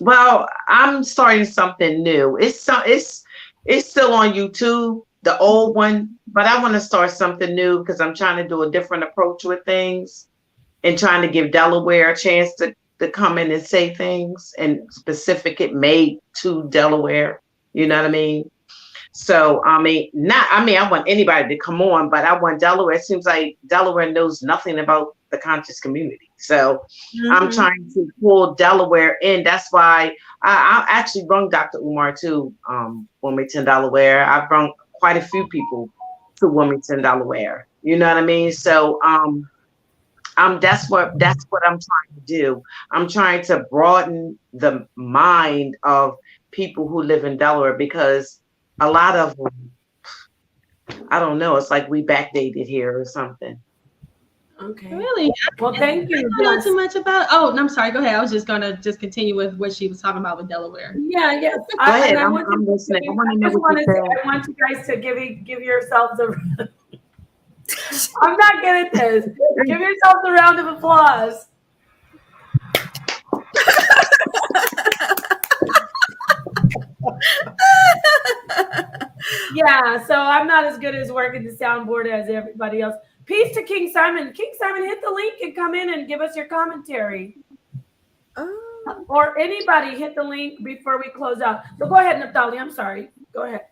Well, I'm starting something new. It's still on YouTube, the old one, but I want to start something new because I'm trying to do a different approach with things and trying to give Delaware a chance to come in and say things and specific it made to Delaware. You know what I mean? So, I want anybody to come on, but I want Delaware. It seems like Delaware knows nothing about the conscious community. So I'm trying to pull Delaware in. That's why I actually brung Dr. Umar to Wilmington, Delaware. I've brung quite a few people to Wilmington, Delaware. You know what I mean? So that's what I'm trying to do. I'm trying to broaden the mind of people who live in Delaware because a lot of them, I don't know. It's like we backdated here or something. Okay. Really? Well, thank you. I don't know too much about. Oh, I'm sorry. Go ahead. I was just gonna continue with what she was talking about with Delaware. Yeah. Yes. Go ahead. I'm listening. I want you guys to give yourselves a. I'm not good at this. Give yourselves a round of applause. Yeah, so I'm not as good as working the soundboard as everybody else. Peace to King Simon. King Simon, hit the link and come in and give us your commentary. Or anybody hit the link before we close out. So go ahead, Natalie. I'm sorry. Go ahead.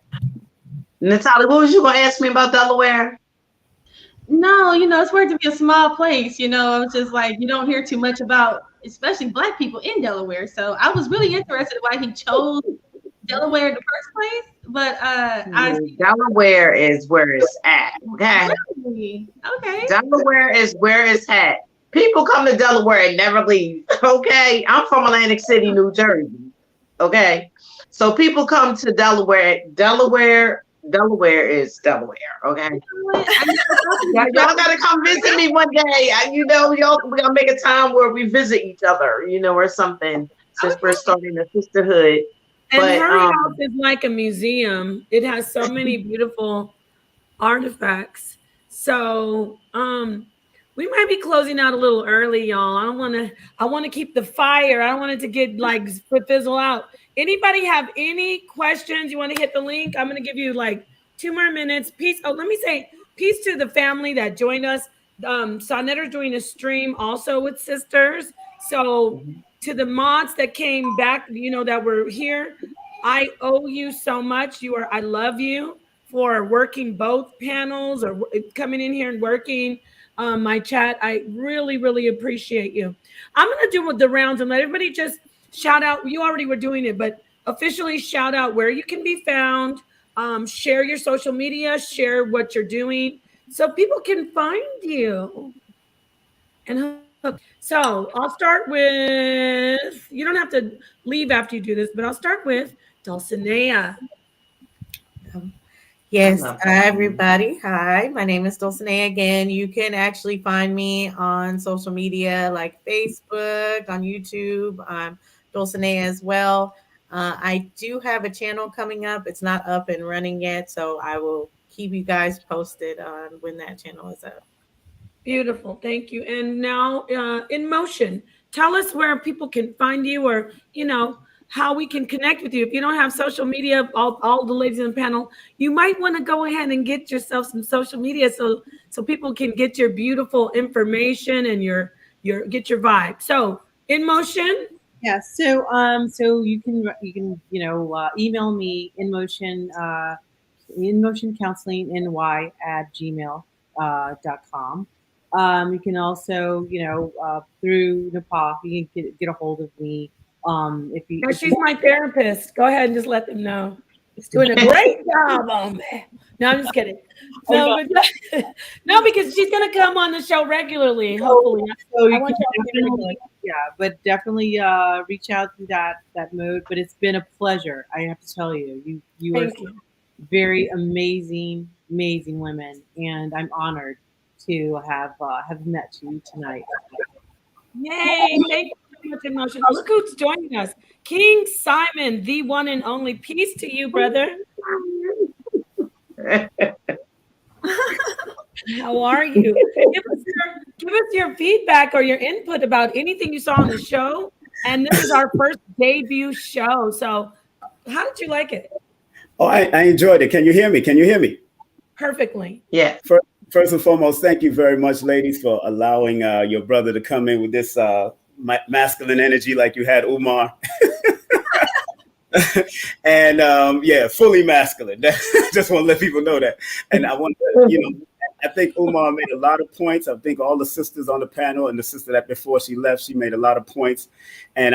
Natalie, what was you going to ask me about Delaware? No, it's worth to be a small place. It's just like you don't hear too much about, especially Black people in Delaware. So I was really interested why he chose Delaware in the first place. But Delaware is where it's at. Okay. Really? Okay. Delaware is where it's at. People come to Delaware and never leave. Okay. I'm from Atlantic City, New Jersey. Okay. So people come to Delaware. Delaware is Delaware. Okay. Y'all gotta come visit me one day. Y'all we gotta make a time where we visit each other, or something, since we're starting a sisterhood. And But her house is like a museum. It has so many beautiful artifacts. So we might be closing out a little early, y'all. I want to keep the fire. I don't want it to get like fizzle out. Anybody have any questions? You want to hit the link? I'm going to give you like 2 more minutes. Peace. Oh, let me say peace to the family that joined us. Sonetter's doing a stream also with sisters. So to the mods that came back, that were here, I owe you so much. I love you for working both panels or coming in here and working my chat. I really, really appreciate you. I'm going to do the rounds and let everybody just shout out. You already were doing it, but officially shout out where you can be found. Share your social media, share what you're doing so people can find you. And so I'll start with, you don't have to leave after you do this, but I'll start with Dulcinea. Yes, hi everybody. Hi, my name is Dulcinea again. You can actually find me on social media like Facebook, on YouTube. I'm Dulcinea as well. I do have a channel coming up. It's not up and running yet, so I will keep you guys posted on when that channel is up. Beautiful. Thank you. And now In Motion, tell us where people can find you or, how we can connect with you. If you don't have social media, all the ladies on the panel, you might want to go ahead and get yourself some social media so people can get your beautiful information and your get your vibe. So In Motion. Yeah. So you can email me inmotioncounselingny@gmail.com. You can also, through Nepal, you can get a hold of me. She's my therapist. Go ahead and just let them know. She's doing a great job on that. No, I'm just kidding. No, because she's gonna come on the show regularly. Hopefully, so you can but definitely reach out through that mode. But it's been a pleasure. I have to tell you, you are very amazing women, and I'm honored to have met you tonight. Yay! Thank you so much, Emotion. Look who's joining us. King Simon, the one and only. Peace to you, brother. How are you? Give us your feedback or your input about anything you saw on the show. And this is our first debut show. So how did you like it? Oh, I enjoyed it. Can you hear me? Perfectly. Yeah. First and foremost, thank you very much, ladies, for allowing your brother to come in with this masculine energy like you had Umar. And fully masculine. Just want to let people know that. And I want to, I think Umar made a lot of points. I think all the sisters on the panel and the sister that before she left, she made a lot of points. And,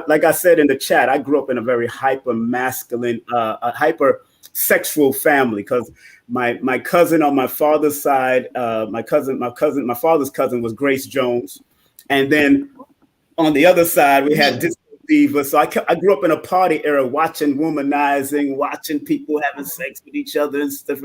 like I said in the chat, I grew up in a very hyper masculine, hyper sexual family because my cousin on my father's side, my father's cousin was Grace Jones. And then on the other side, we had Disco Diva. So I grew up in a party era watching womanizing, watching people having sex with each other and stuff,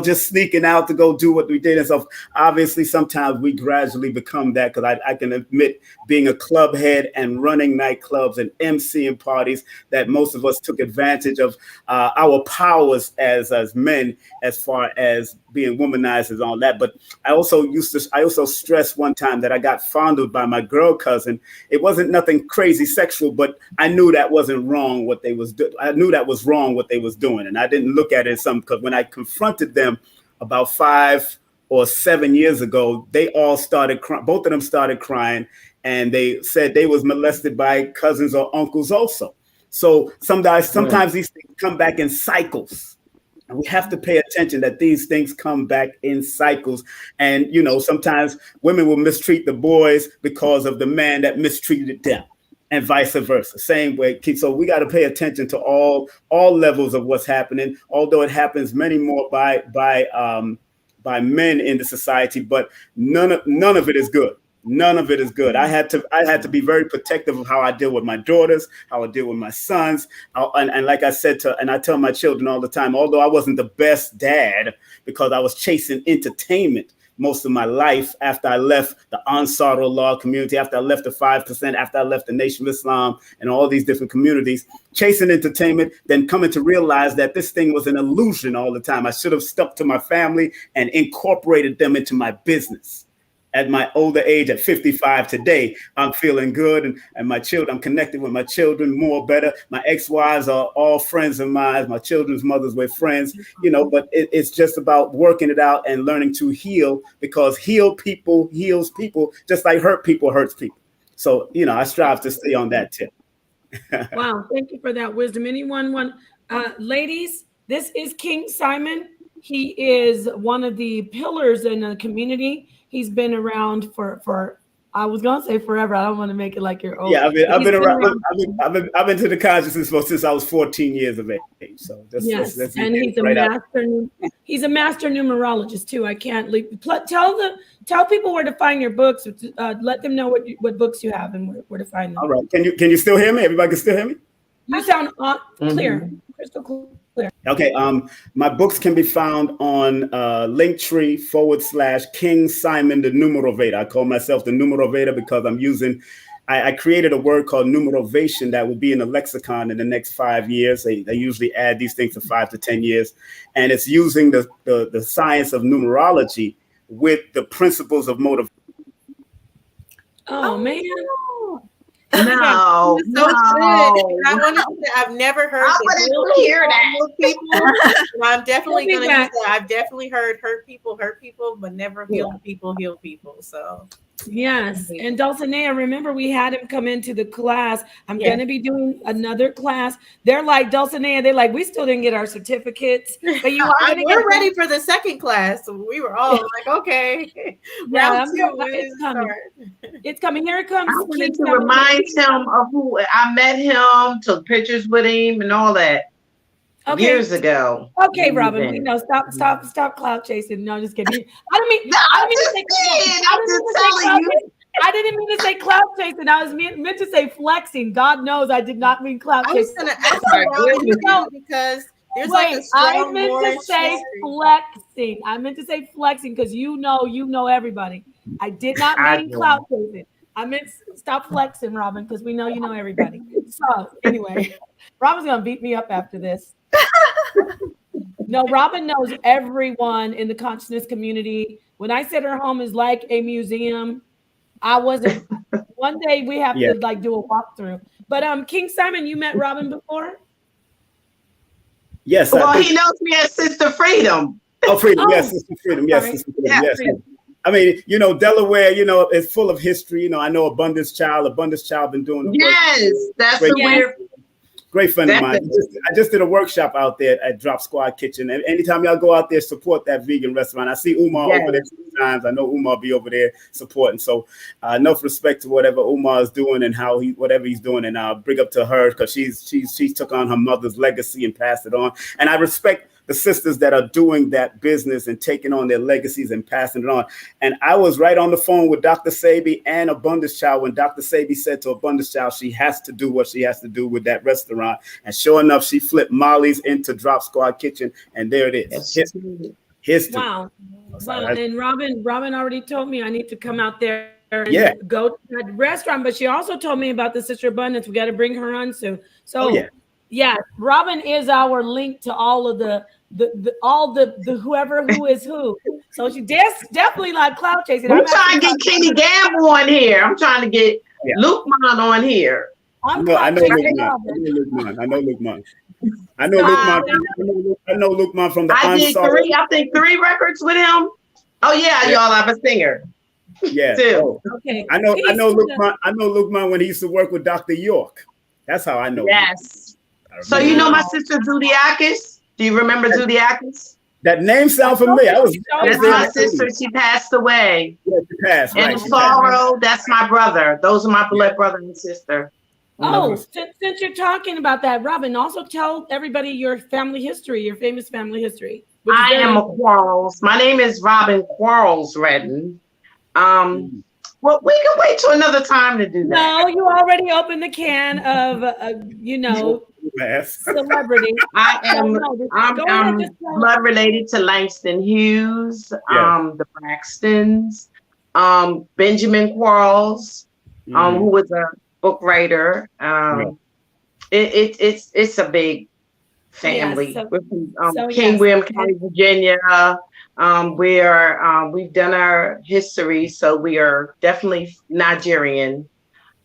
just sneaking out to go do what we did. And so obviously sometimes we gradually become that because I can admit being a club head and running nightclubs and emceeing parties that most of us took advantage of our powers as men as far as being womanizers and all that. But I also stressed one time that I got fondled by my girl cousin. It wasn't nothing crazy sexual, but I knew that wasn't wrong what they was doing. I knew that was wrong what they was doing. And I didn't look at it as something because when I confronted them about 5 or 7 years ago, they all started crying. Both of them started crying and they said they was molested by cousins or uncles also. So sometimes these things come back in cycles. And we have to pay attention that these things come back in cycles. And, sometimes women will mistreat the boys because of the man that mistreated them and vice versa. Same way. So we got to pay attention to all levels of what's happening, although it happens many more by by men in the society, but none of it is good. None of it is good. I had to be very protective of how I deal with my daughters, how I deal with my sons. And like I said, and I tell my children all the time, although I wasn't the best dad because I was chasing entertainment most of my life after I left the Ansar Allah community, after I left the 5%, after I left the Nation of Islam and all these different communities, chasing entertainment, then coming to realize that this thing was an illusion all the time. I should have stuck to my family and incorporated them into my business. At my older age, at 55 today, I'm feeling good. And my children, I'm connected with my children more better. My ex-wives are all friends of mine. My children's mothers were friends, but it's just about working it out and learning to heal, because heal people heals people, just like hurt people hurts people. So, I strive to stay on that tip. Wow. Thank you for that wisdom. Anyone want, ladies, this is King Simon. He is one of the pillars in the community. He's been around for I was gonna say forever. I don't want to make it like you're old. Yeah, I've been around. I've been to the consciousness since I was 14 years of age. So yes, and he's a master. He's a master numerologist too. I can't leave. Tell people where to find your books. Let them know what books you have and where to find them. All right. Can you still hear me? Everybody can still hear me? You sound clear, crystal clear. Okay. My books can be found on Linktree /King Simon the Numerovator. I call myself the Numerovator because I created a word called numerovation that will be in the lexicon in the next 5 years. They usually add these things to 5 to 10 years. And it's using the science of numerology with the principles of motivation. Oh, man. No, so good. I want to say I've never heard hear that. People. I'm definitely going to use that. I've definitely heard hurt people, but never heal people. So yes, and Dulcinea, remember we had him come into the class. I'm going to be doing another class. They're like, Dulcinea, they're like, we still didn't get our certificates, but you are going to get ready for the second class. So we were all like, okay, yeah, it's coming. It's coming. Here it comes. I wanted to remind him of who I met him, took pictures with him, and all that years ago. Okay, Robin, we know. Stop cloud chasing. No, just kidding. I didn't mean to say cloud chasing. I was meant to say flexing. God knows I did not mean cloud chasing. I was going to ask Robin because there's I meant to say flexing. I meant to say flexing because you know everybody. I did not mean cloud chasing. I meant stop flexing, Robin, because we know you know everybody. So anyway, Robin's gonna beat me up after this. No, Robin knows everyone in the consciousness community. When I said her home is like a museum, I wasn't. One day we have to do a walkthrough. But King Simon, you met Robin before? Yes. Well, he knows me as Sister Freedom. Oh, Freedom. Yes, Sister Freedom. Yes, Sister Freedom. Yes. Freedom. I mean, Delaware, it's full of history. I know Abundance Child been doing the work. Yes, that's great friend of mine. I just did a workshop out there at Drop Squad Kitchen. And anytime y'all go out there, support that vegan restaurant. I see Umar over there sometimes. I know Umar be over there supporting. So enough respect to whatever Umar is doing and whatever he's doing. And I'll bring up to her because she's took on her mother's legacy and passed it on. And I respect the sisters that are doing that business and taking on their legacies and passing it on. And I was right on the phone with Dr. Sabi and Abundance Child when Dr. Sabi said to Abundance Child, she has to do what she has to do with that restaurant. And sure enough, she flipped Molly's into Drop Squad Kitchen. And there it is. History. Wow. And Robin already told me I need to come out there and go to that restaurant. But she also told me about the Sister Abundance. We got to bring her on soon. So yeah, Robin is our link to all of the whoever who is who. So she definitely like cloud chasing. I'm trying to get Kenny Gamble on here. I'm trying to get Luke Mon on here. I know Luke Mon. I know Luke Mon from the I did three records with him. Oh yeah, y'all have a singer. Yeah. Too. Okay. I know Luke Mon when he used to work with Dr. York. That's how I know. Yes. So you know my sister Zodiacus? Do you remember Zodiacus? That name sounds familiar. That's my sister. She passed away. Yeah, she passed. And Sorrow, that's my brother. Those are my blood brother and sister. Oh, since you're talking about that, Robin, also tell everybody your family history, your famous family history. which is I am very a Quarles. My name is Robin Quarles Redden. Well, we can wait till another time to do that. no. You already opened the can of Mass. celebrity. I So am. no, go ahead. Just I'm tell. blood related to Langston Hughes, Yes. the Braxtons, Benjamin Quarles, who was a book writer. It's a big Yes. family. We're from So King yes. William County, Virginia. We've done our history, so we are definitely Nigerian,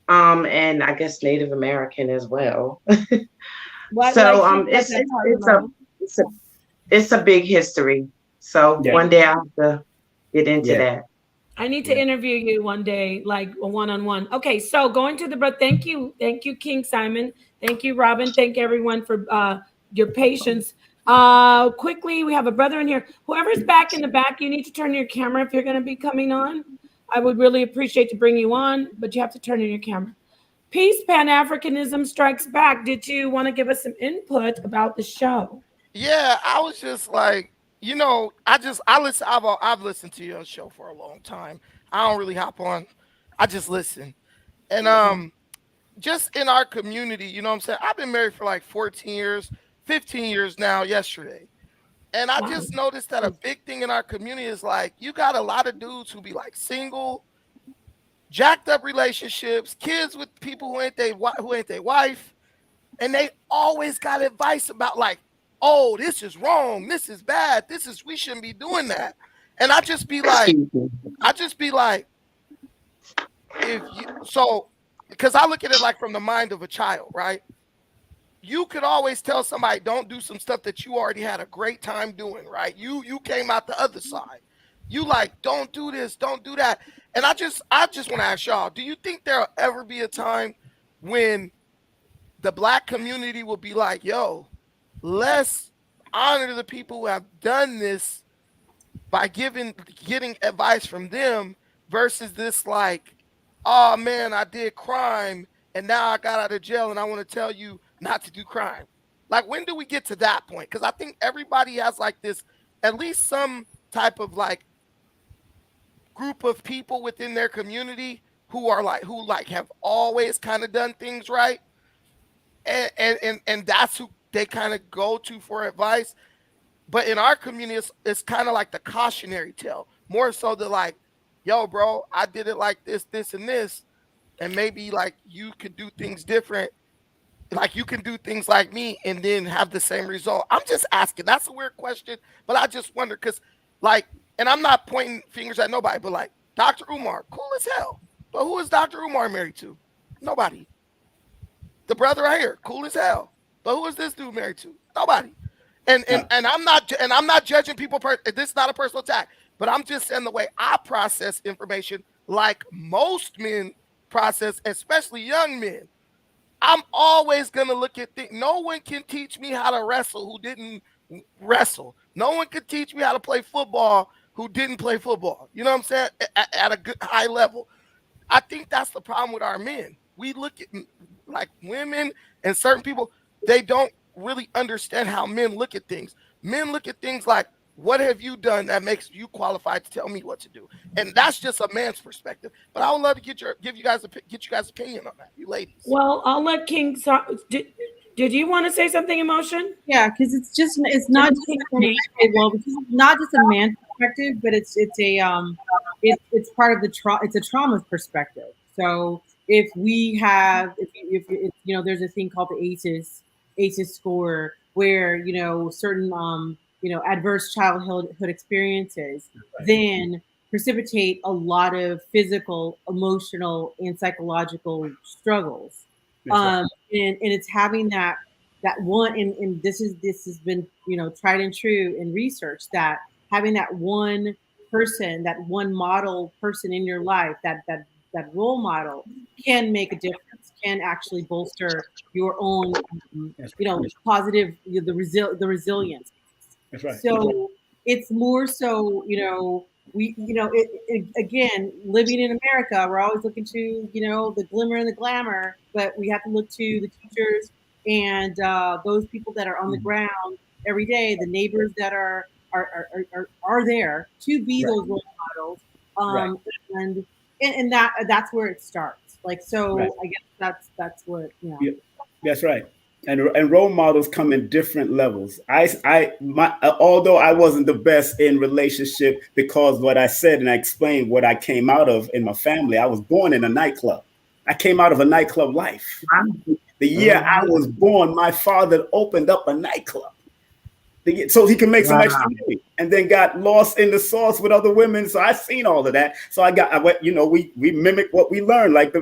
and I guess Native American as well. What like So you said, it's that's it's hard to it's a know. it's a it's a big history. So Yeah. one day I have to get into Yeah. that. I need to Yeah. interview you one day, like a one-on-one. Okay, so going to the but thank you, King Simon. Thank you, Robin. Thank everyone for your patience. Quickly, we have a brother in here. Whoever's back in the back, you need to turn your camera if you're going to be coming on. I would really appreciate to bring you on, but you have to turn on your camera. Peace, Pan Africanism strikes back. Did you want to give us some input about the show? Yeah, I was just like, I listen. I've listened to your show for a long time. I don't really hop on. I just listen, and just in our community, you know what I'm saying. I've been married for like 14 years, 15 years now. Yesterday, and I Wow. just noticed that a big thing in our community is like you got a lot of dudes who be like single, jacked up relationships, kids with people who ain't they wife, and they always got advice about like, oh, this is wrong, this is bad, we shouldn't be doing that. And Excuse me. I just be like, if you so because I look at it like from the mind of a child, right? You could always tell somebody don't do some stuff that you already had a great time doing, right? You came out the other side. You like, don't do this, don't do that. And I just want to ask y'all, do you think there'll ever be a time when the black community will be like, yo, let's honor the people who have done this by getting advice from them versus this like, oh man, I did crime and now I got out of jail and I want to tell you not to do crime. Like when do we get to that point? Because I think everybody has like this, at least some type of like group of people within their community who have always kind of done things right. And that's who they kind of go to for advice. But in our community, it's kind of like the cautionary tale, more so the like, yo, bro, I did it like this, and this, and maybe like you could do things different. Like you can do things like me and then have the same result. I'm just asking. That's a weird question, but I just wonder because, like, and I'm not pointing fingers at nobody, but like Dr. Umar, cool as hell. But who is Dr. Umar married to? Nobody. The brother right here, cool as hell. But who is this dude married to? Nobody. And I'm not judging people. This is not a personal attack, but I'm just saying the way I process information, like most men process, especially young men. I'm always gonna look at things. No one can teach me how to wrestle who didn't wrestle. No one can teach me how to play football who didn't play football. You know what I'm saying? At a good high level. I think that's the problem with our men. We look at like women and certain people, they don't really understand how men look at things. Men look at things like, what have you done that makes you qualified to tell me what to do? And that's just a man's perspective. But I would love to get you guys opinion on that, you ladies. Well, I'll let Did you want to say something, Emotion? Yeah, because it's not just a man, because it's not just a man perspective, but it's part of the it's a trauma perspective. So if there's a thing called the ACEs score where certain adverse childhood experiences then precipitate a lot of physical, emotional, and psychological struggles. And it's having that one, and this has been tried and true in research, that having that one person, that one model person in your life, that role model can make a difference, can actually bolster your own positive, the resilience. That's right. So it's more so again, living in America, we're always looking to the glimmer and the glamour, but we have to look to the teachers and those people that are on the ground every day, the neighbors that are are there to be Right. those role models. Right. And that's where it starts. Like, so Right. I guess that's what, you know. Yeah, that's right. And role models come in different levels. Although I wasn't the best in relationship because what I said and I explained what I came out of in my family. I was born in a nightclub. I came out of a nightclub life. The year I was born, my father opened up a nightclub so he can make some extra money, and then got lost in the sauce with other women. So I seen all of that. So I went, we mimic what we learn. Like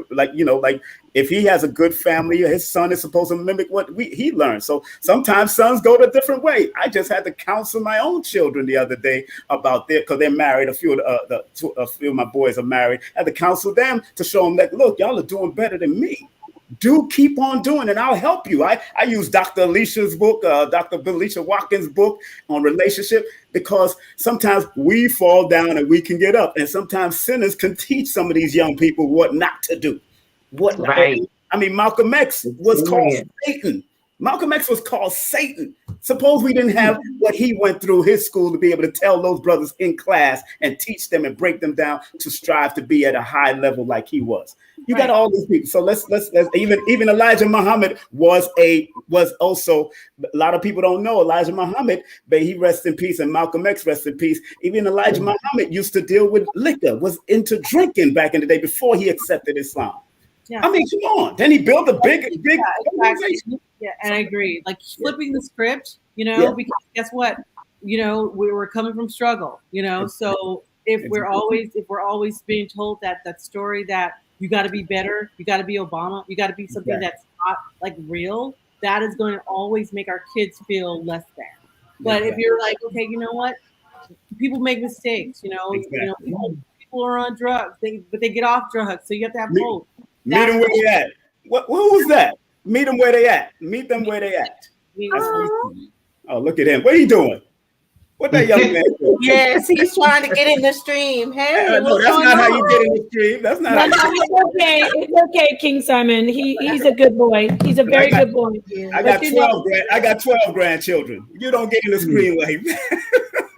if he has a good family, his son is supposed to mimic what he learned. So sometimes sons go the different way. I just had to counsel my own children the other day about because they're married. A few of my boys are married. I had to counsel them to show them that, look, y'all are doing better than me. Do keep on doing, and I'll help you. I use Dr. Alicia's book, Dr. Alicia Watkins' book on relationship, because sometimes we fall down and we can get up, and sometimes sinners can teach some of these young people what not to do. Right. I mean, Malcolm X was called Satan. Malcolm X was called Satan. Suppose we didn't have what he went through his school to be able to tell those brothers in class and teach them and break them down to strive to be at a high level like he was. You got all these people. So let's even Elijah Muhammad was also, a lot of people don't know Elijah Muhammad, but he rests in peace, and Malcolm X rests in peace. Even Elijah Muhammad used to deal with liquor, was into drinking back in the day before he accepted Islam. Yeah. I mean, come on. Then he built a big organization. Yeah, and I agree. Like flipping the script, because guess what? We were coming from struggle, So if we're always being told that story that you got to be better, you got to be Obama, you got to be something that's not like real, that is going to always make our kids feel less than. But if you're like, okay, you know what? People make mistakes, people are on drugs, but they get off drugs, so you have to have both. Meet them where they at. Who was that? Meet them where they at. Meet them where they at. Oh, look at him. What are you doing? What that young man doing? Yes, he's trying to get in the stream. Hey, no, that's not how you get in the stream. That's not. It's okay. It's okay, King Simon. He's a good boy. He's a very good boy. I got 12 grandchildren. You don't get in the screen like that.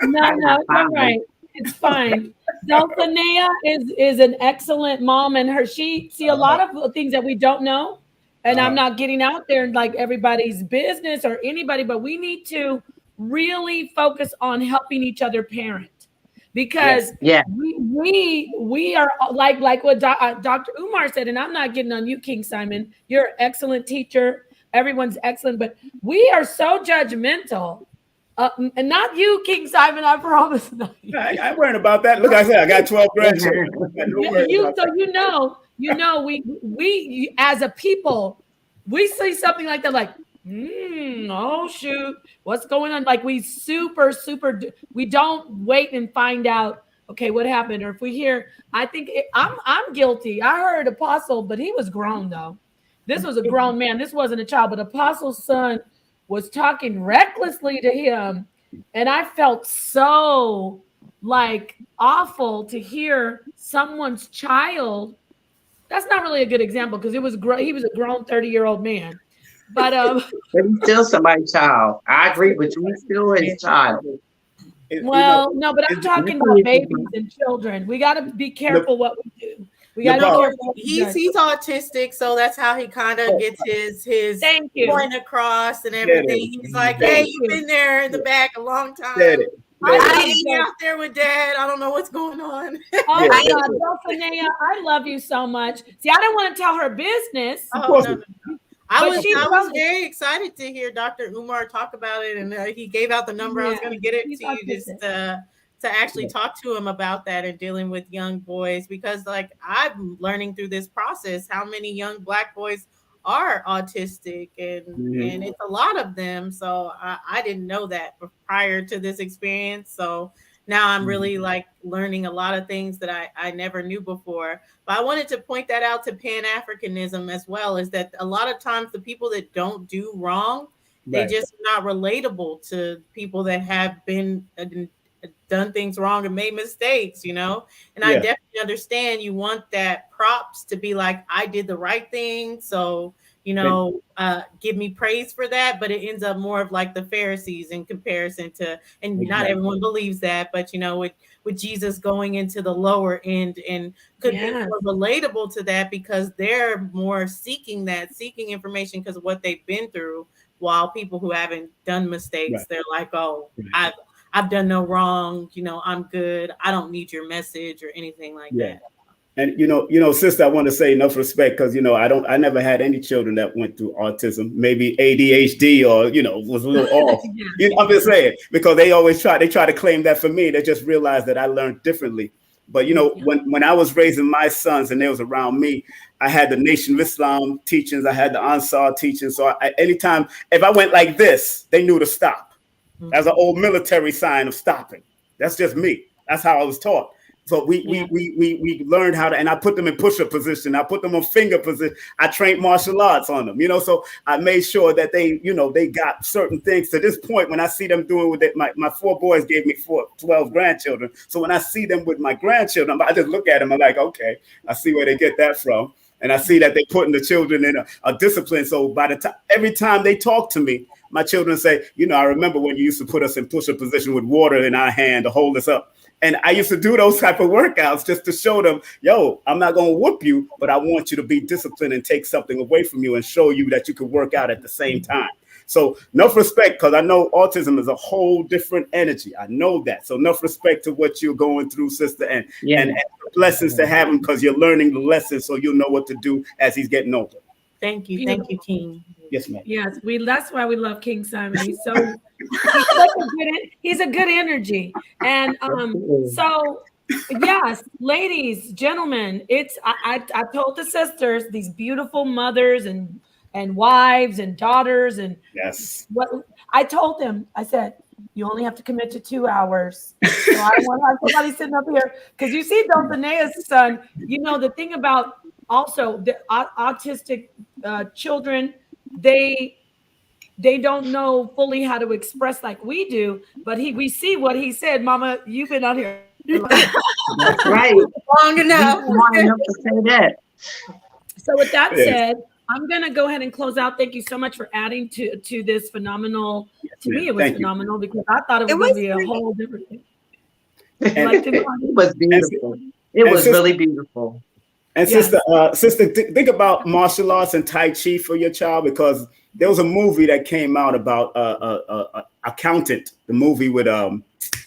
No, it's all right. It's fine. Dulcinea is an excellent mom, and she see a lot of things that we don't know. And I'm not getting out there and like everybody's business or anybody, but we need to really focus on helping each other parent, because we are like what Dr. Umar said, and I'm not getting on you, King Simon. You're an excellent teacher. Everyone's excellent, but we are so judgmental. And not you, King Simon, I promise. I ain't worrying about that. Look, I said I got 12 grandchildren. We as a people, we see something like that, like, oh shoot, what's going on? Like we we don't wait and find out, okay, what happened? Or if we hear, I'm guilty. I heard Apostle, but he was grown though. This was a grown man. This wasn't a child, but Apostle's son was talking recklessly to him. And I felt so like awful to hear someone's child. That's not really a good example because he was a grown 30-year-old man. But but he's still somebody's child. I agree with you. He's still his child. Well, no, but I'm talking about babies and children. We got to be careful what we do. We got to be careful. He's autistic, so that's how he kind of gets his point across and everything. He's like, hey, you've been there in the back a long time. I'm out there with Dad. I don't know what's going on. Oh my God, Dulcinea, I love you so much. See, I don't want to tell her business. No. I was very excited to hear Dr. Umar talk about it, and he gave out the number. I was going to get it to you just to actually talk to him about that and dealing with young boys, because like I'm learning through this process how many young Black boys are autistic, and it's a lot of them. So I didn't know that prior to this experience. So now I'm really like learning a lot of things that I never knew before. But I wanted to point that out to Pan-Africanism as well, is that a lot of times the people that don't do wrong, they just not relatable to people that have been done things wrong and made mistakes, and I definitely understand you want that props to be like, I did the right thing. So, give me praise for that, but it ends up more of like the Pharisees in comparison to, and not Exactly. everyone believes that, but with Jesus going into the lower end, and could be Yes. more relatable to that because they're more seeking information because of what they've been through, while people who haven't done mistakes, Right. they're like, oh, Right. I've done no wrong, I'm good, I don't need your message or anything like Yeah. that. And sister, I want to say enough respect because I never had any children that went through autism, maybe ADHD or was a little off. I'm just saying, because they try to claim that for me. They just realized that I learned differently. But when I was raising my sons and they was around me, I had the Nation of Islam teachings, I had the Ansar teachings. So anytime if I went like this, they knew to stop. As an old military sign of stopping. That's just me. That's how I was taught. So we learned how to, and I put them in push-up position. I put them on finger position. I trained martial arts on them, so I made sure that they got certain things. To this point, when I see them doing with it, my 4 boys gave me 12 grandchildren. So when I see them with my grandchildren, I just look at them. I'm like, okay, I see where they get that from. And I see that they're putting the children in a discipline. So by the time, every time they talk to me, my children say, I remember when you used to put us in push-up position with water in our hand to hold us up. And I used to do those type of workouts just to show them, yo, I'm not going to whoop you, but I want you to be disciplined and take something away from you and show you that you can work out at the same time. So enough respect, because I know autism is a whole different energy. I know that. So enough respect to what you're going through, sister, and blessings to have him, because you're learning the lessons so you'll know what to do as he's getting older. Thank you. Beautiful. Thank you, King. Yes, ma'am. Yes, that's why we love King Simon. He's a good energy. And so yes, ladies, gentlemen, I told the sisters, these beautiful mothers and wives and daughters, and what I told them, I said, you only have to commit to 2 hours. So I don't want to have somebody sitting up here, because you see Dulcinea's son, the thing about also the autistic children, they don't know fully how to express like we do, but we see what he said. Mama, you've been out here. That's right. Long enough. Long enough to say that. So with that said, I'm going to go ahead and close out. Thank you so much for adding to this phenomenal. To me, it was phenomenal because I thought it was going to be a whole different thing. It was beautiful. It was really beautiful. And sister, think about martial arts and Tai Chi for your child, because there was a movie that came out about accountant. The movie with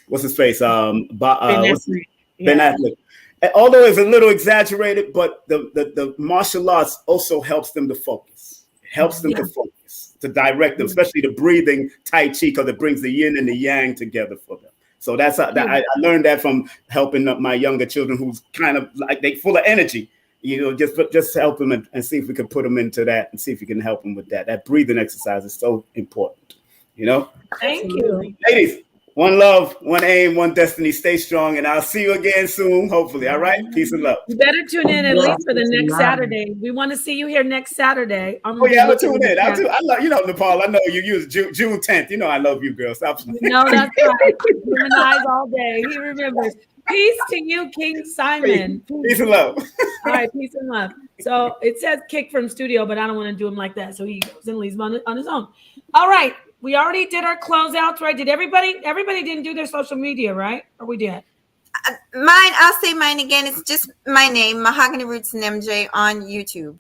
what's his face? Ben Affleck. And although it's a little exaggerated, but the martial arts also helps them to focus. It helps them to focus, to direct them, especially the breathing Tai Chi, because it brings the yin and the yang together for them. So that's how, I learned that from helping my younger children, who's kind of like they full of energy. Just help them and see if we can put them into that and see if we can help them with that. That breathing exercise is so important. Thank you, ladies. One love, one aim, one destiny. Stay strong, and I'll see you again soon, hopefully. All right, peace and love. You better tune in at least for the next Saturday. We want to see you here next Saturday. I'll tune in. I love Nepal. I know you use June 10th. I love you, girl. Stop. No, that's right. Humanize all day. He remembers. Peace to you, King Simon. Peace and love. All right, peace and love. So it says kick from studio, but I don't want to do him like that. So he goes and leaves him on his own. All right. We already did our closeouts, right? Did everybody didn't do their social media, right? Or we did? Mine, I'll say mine again. It's just my name, Mahogany Roots and MJ on YouTube.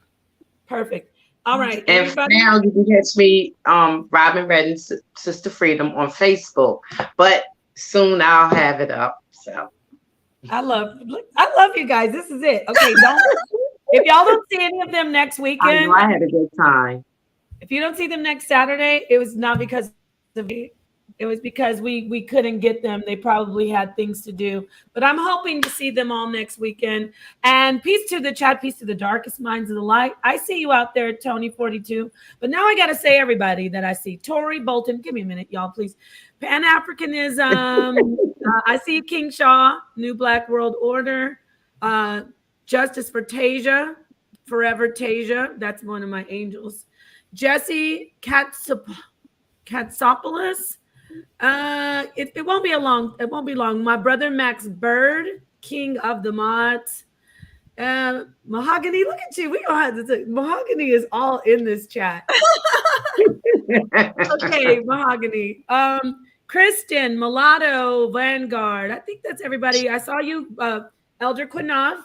Perfect. All right. And everybody? now you can catch me, Robin Redden, Sister Freedom on Facebook. But soon I'll have it up. So I love you guys. This is it. Okay, if y'all don't see any of them next weekend, I had a good time. If you don't see them next Saturday, it was not because of me. It was because we couldn't get them. They probably had things to do. But I'm hoping to see them all next weekend. And peace to the chat, peace to the darkest minds of the light. I see you out there, Tony42. But now I got to say everybody that I see. Tori Bolton, give me a minute, y'all, please. Pan-Africanism. I see King Shaw, New Black World Order. Justice for Tasia, Forever Tasia. That's one of my angels. Jesse Katsopoulos. It won't be long. My brother Max Bird, King of the Mods. Mahogany, look at you. We don't have to say, Mahogany is all in this chat. Okay, Mahogany. Kristen, Mulatto, Vanguard. I think that's everybody. I saw you, Elder Quinoff,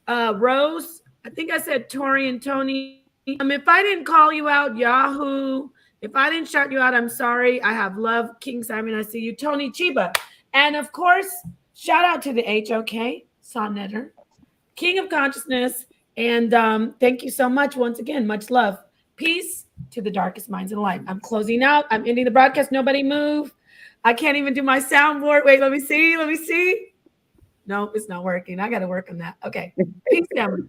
Rose. I think I said Tori and Tony. If I didn't call you out, Yahoo. If I didn't shout you out, I'm sorry. I have love. King Simon, I see you. Tony Chiba. And of course, shout out to the HOK, Sonnetter, King of Consciousness. And thank you so much once again. Much love. Peace to the darkest minds in life. I'm closing out. I'm ending the broadcast. Nobody move. I can't even do my soundboard. Wait, let me see. Let me see. No, it's not working. I got to work on that. Okay. Peace, family.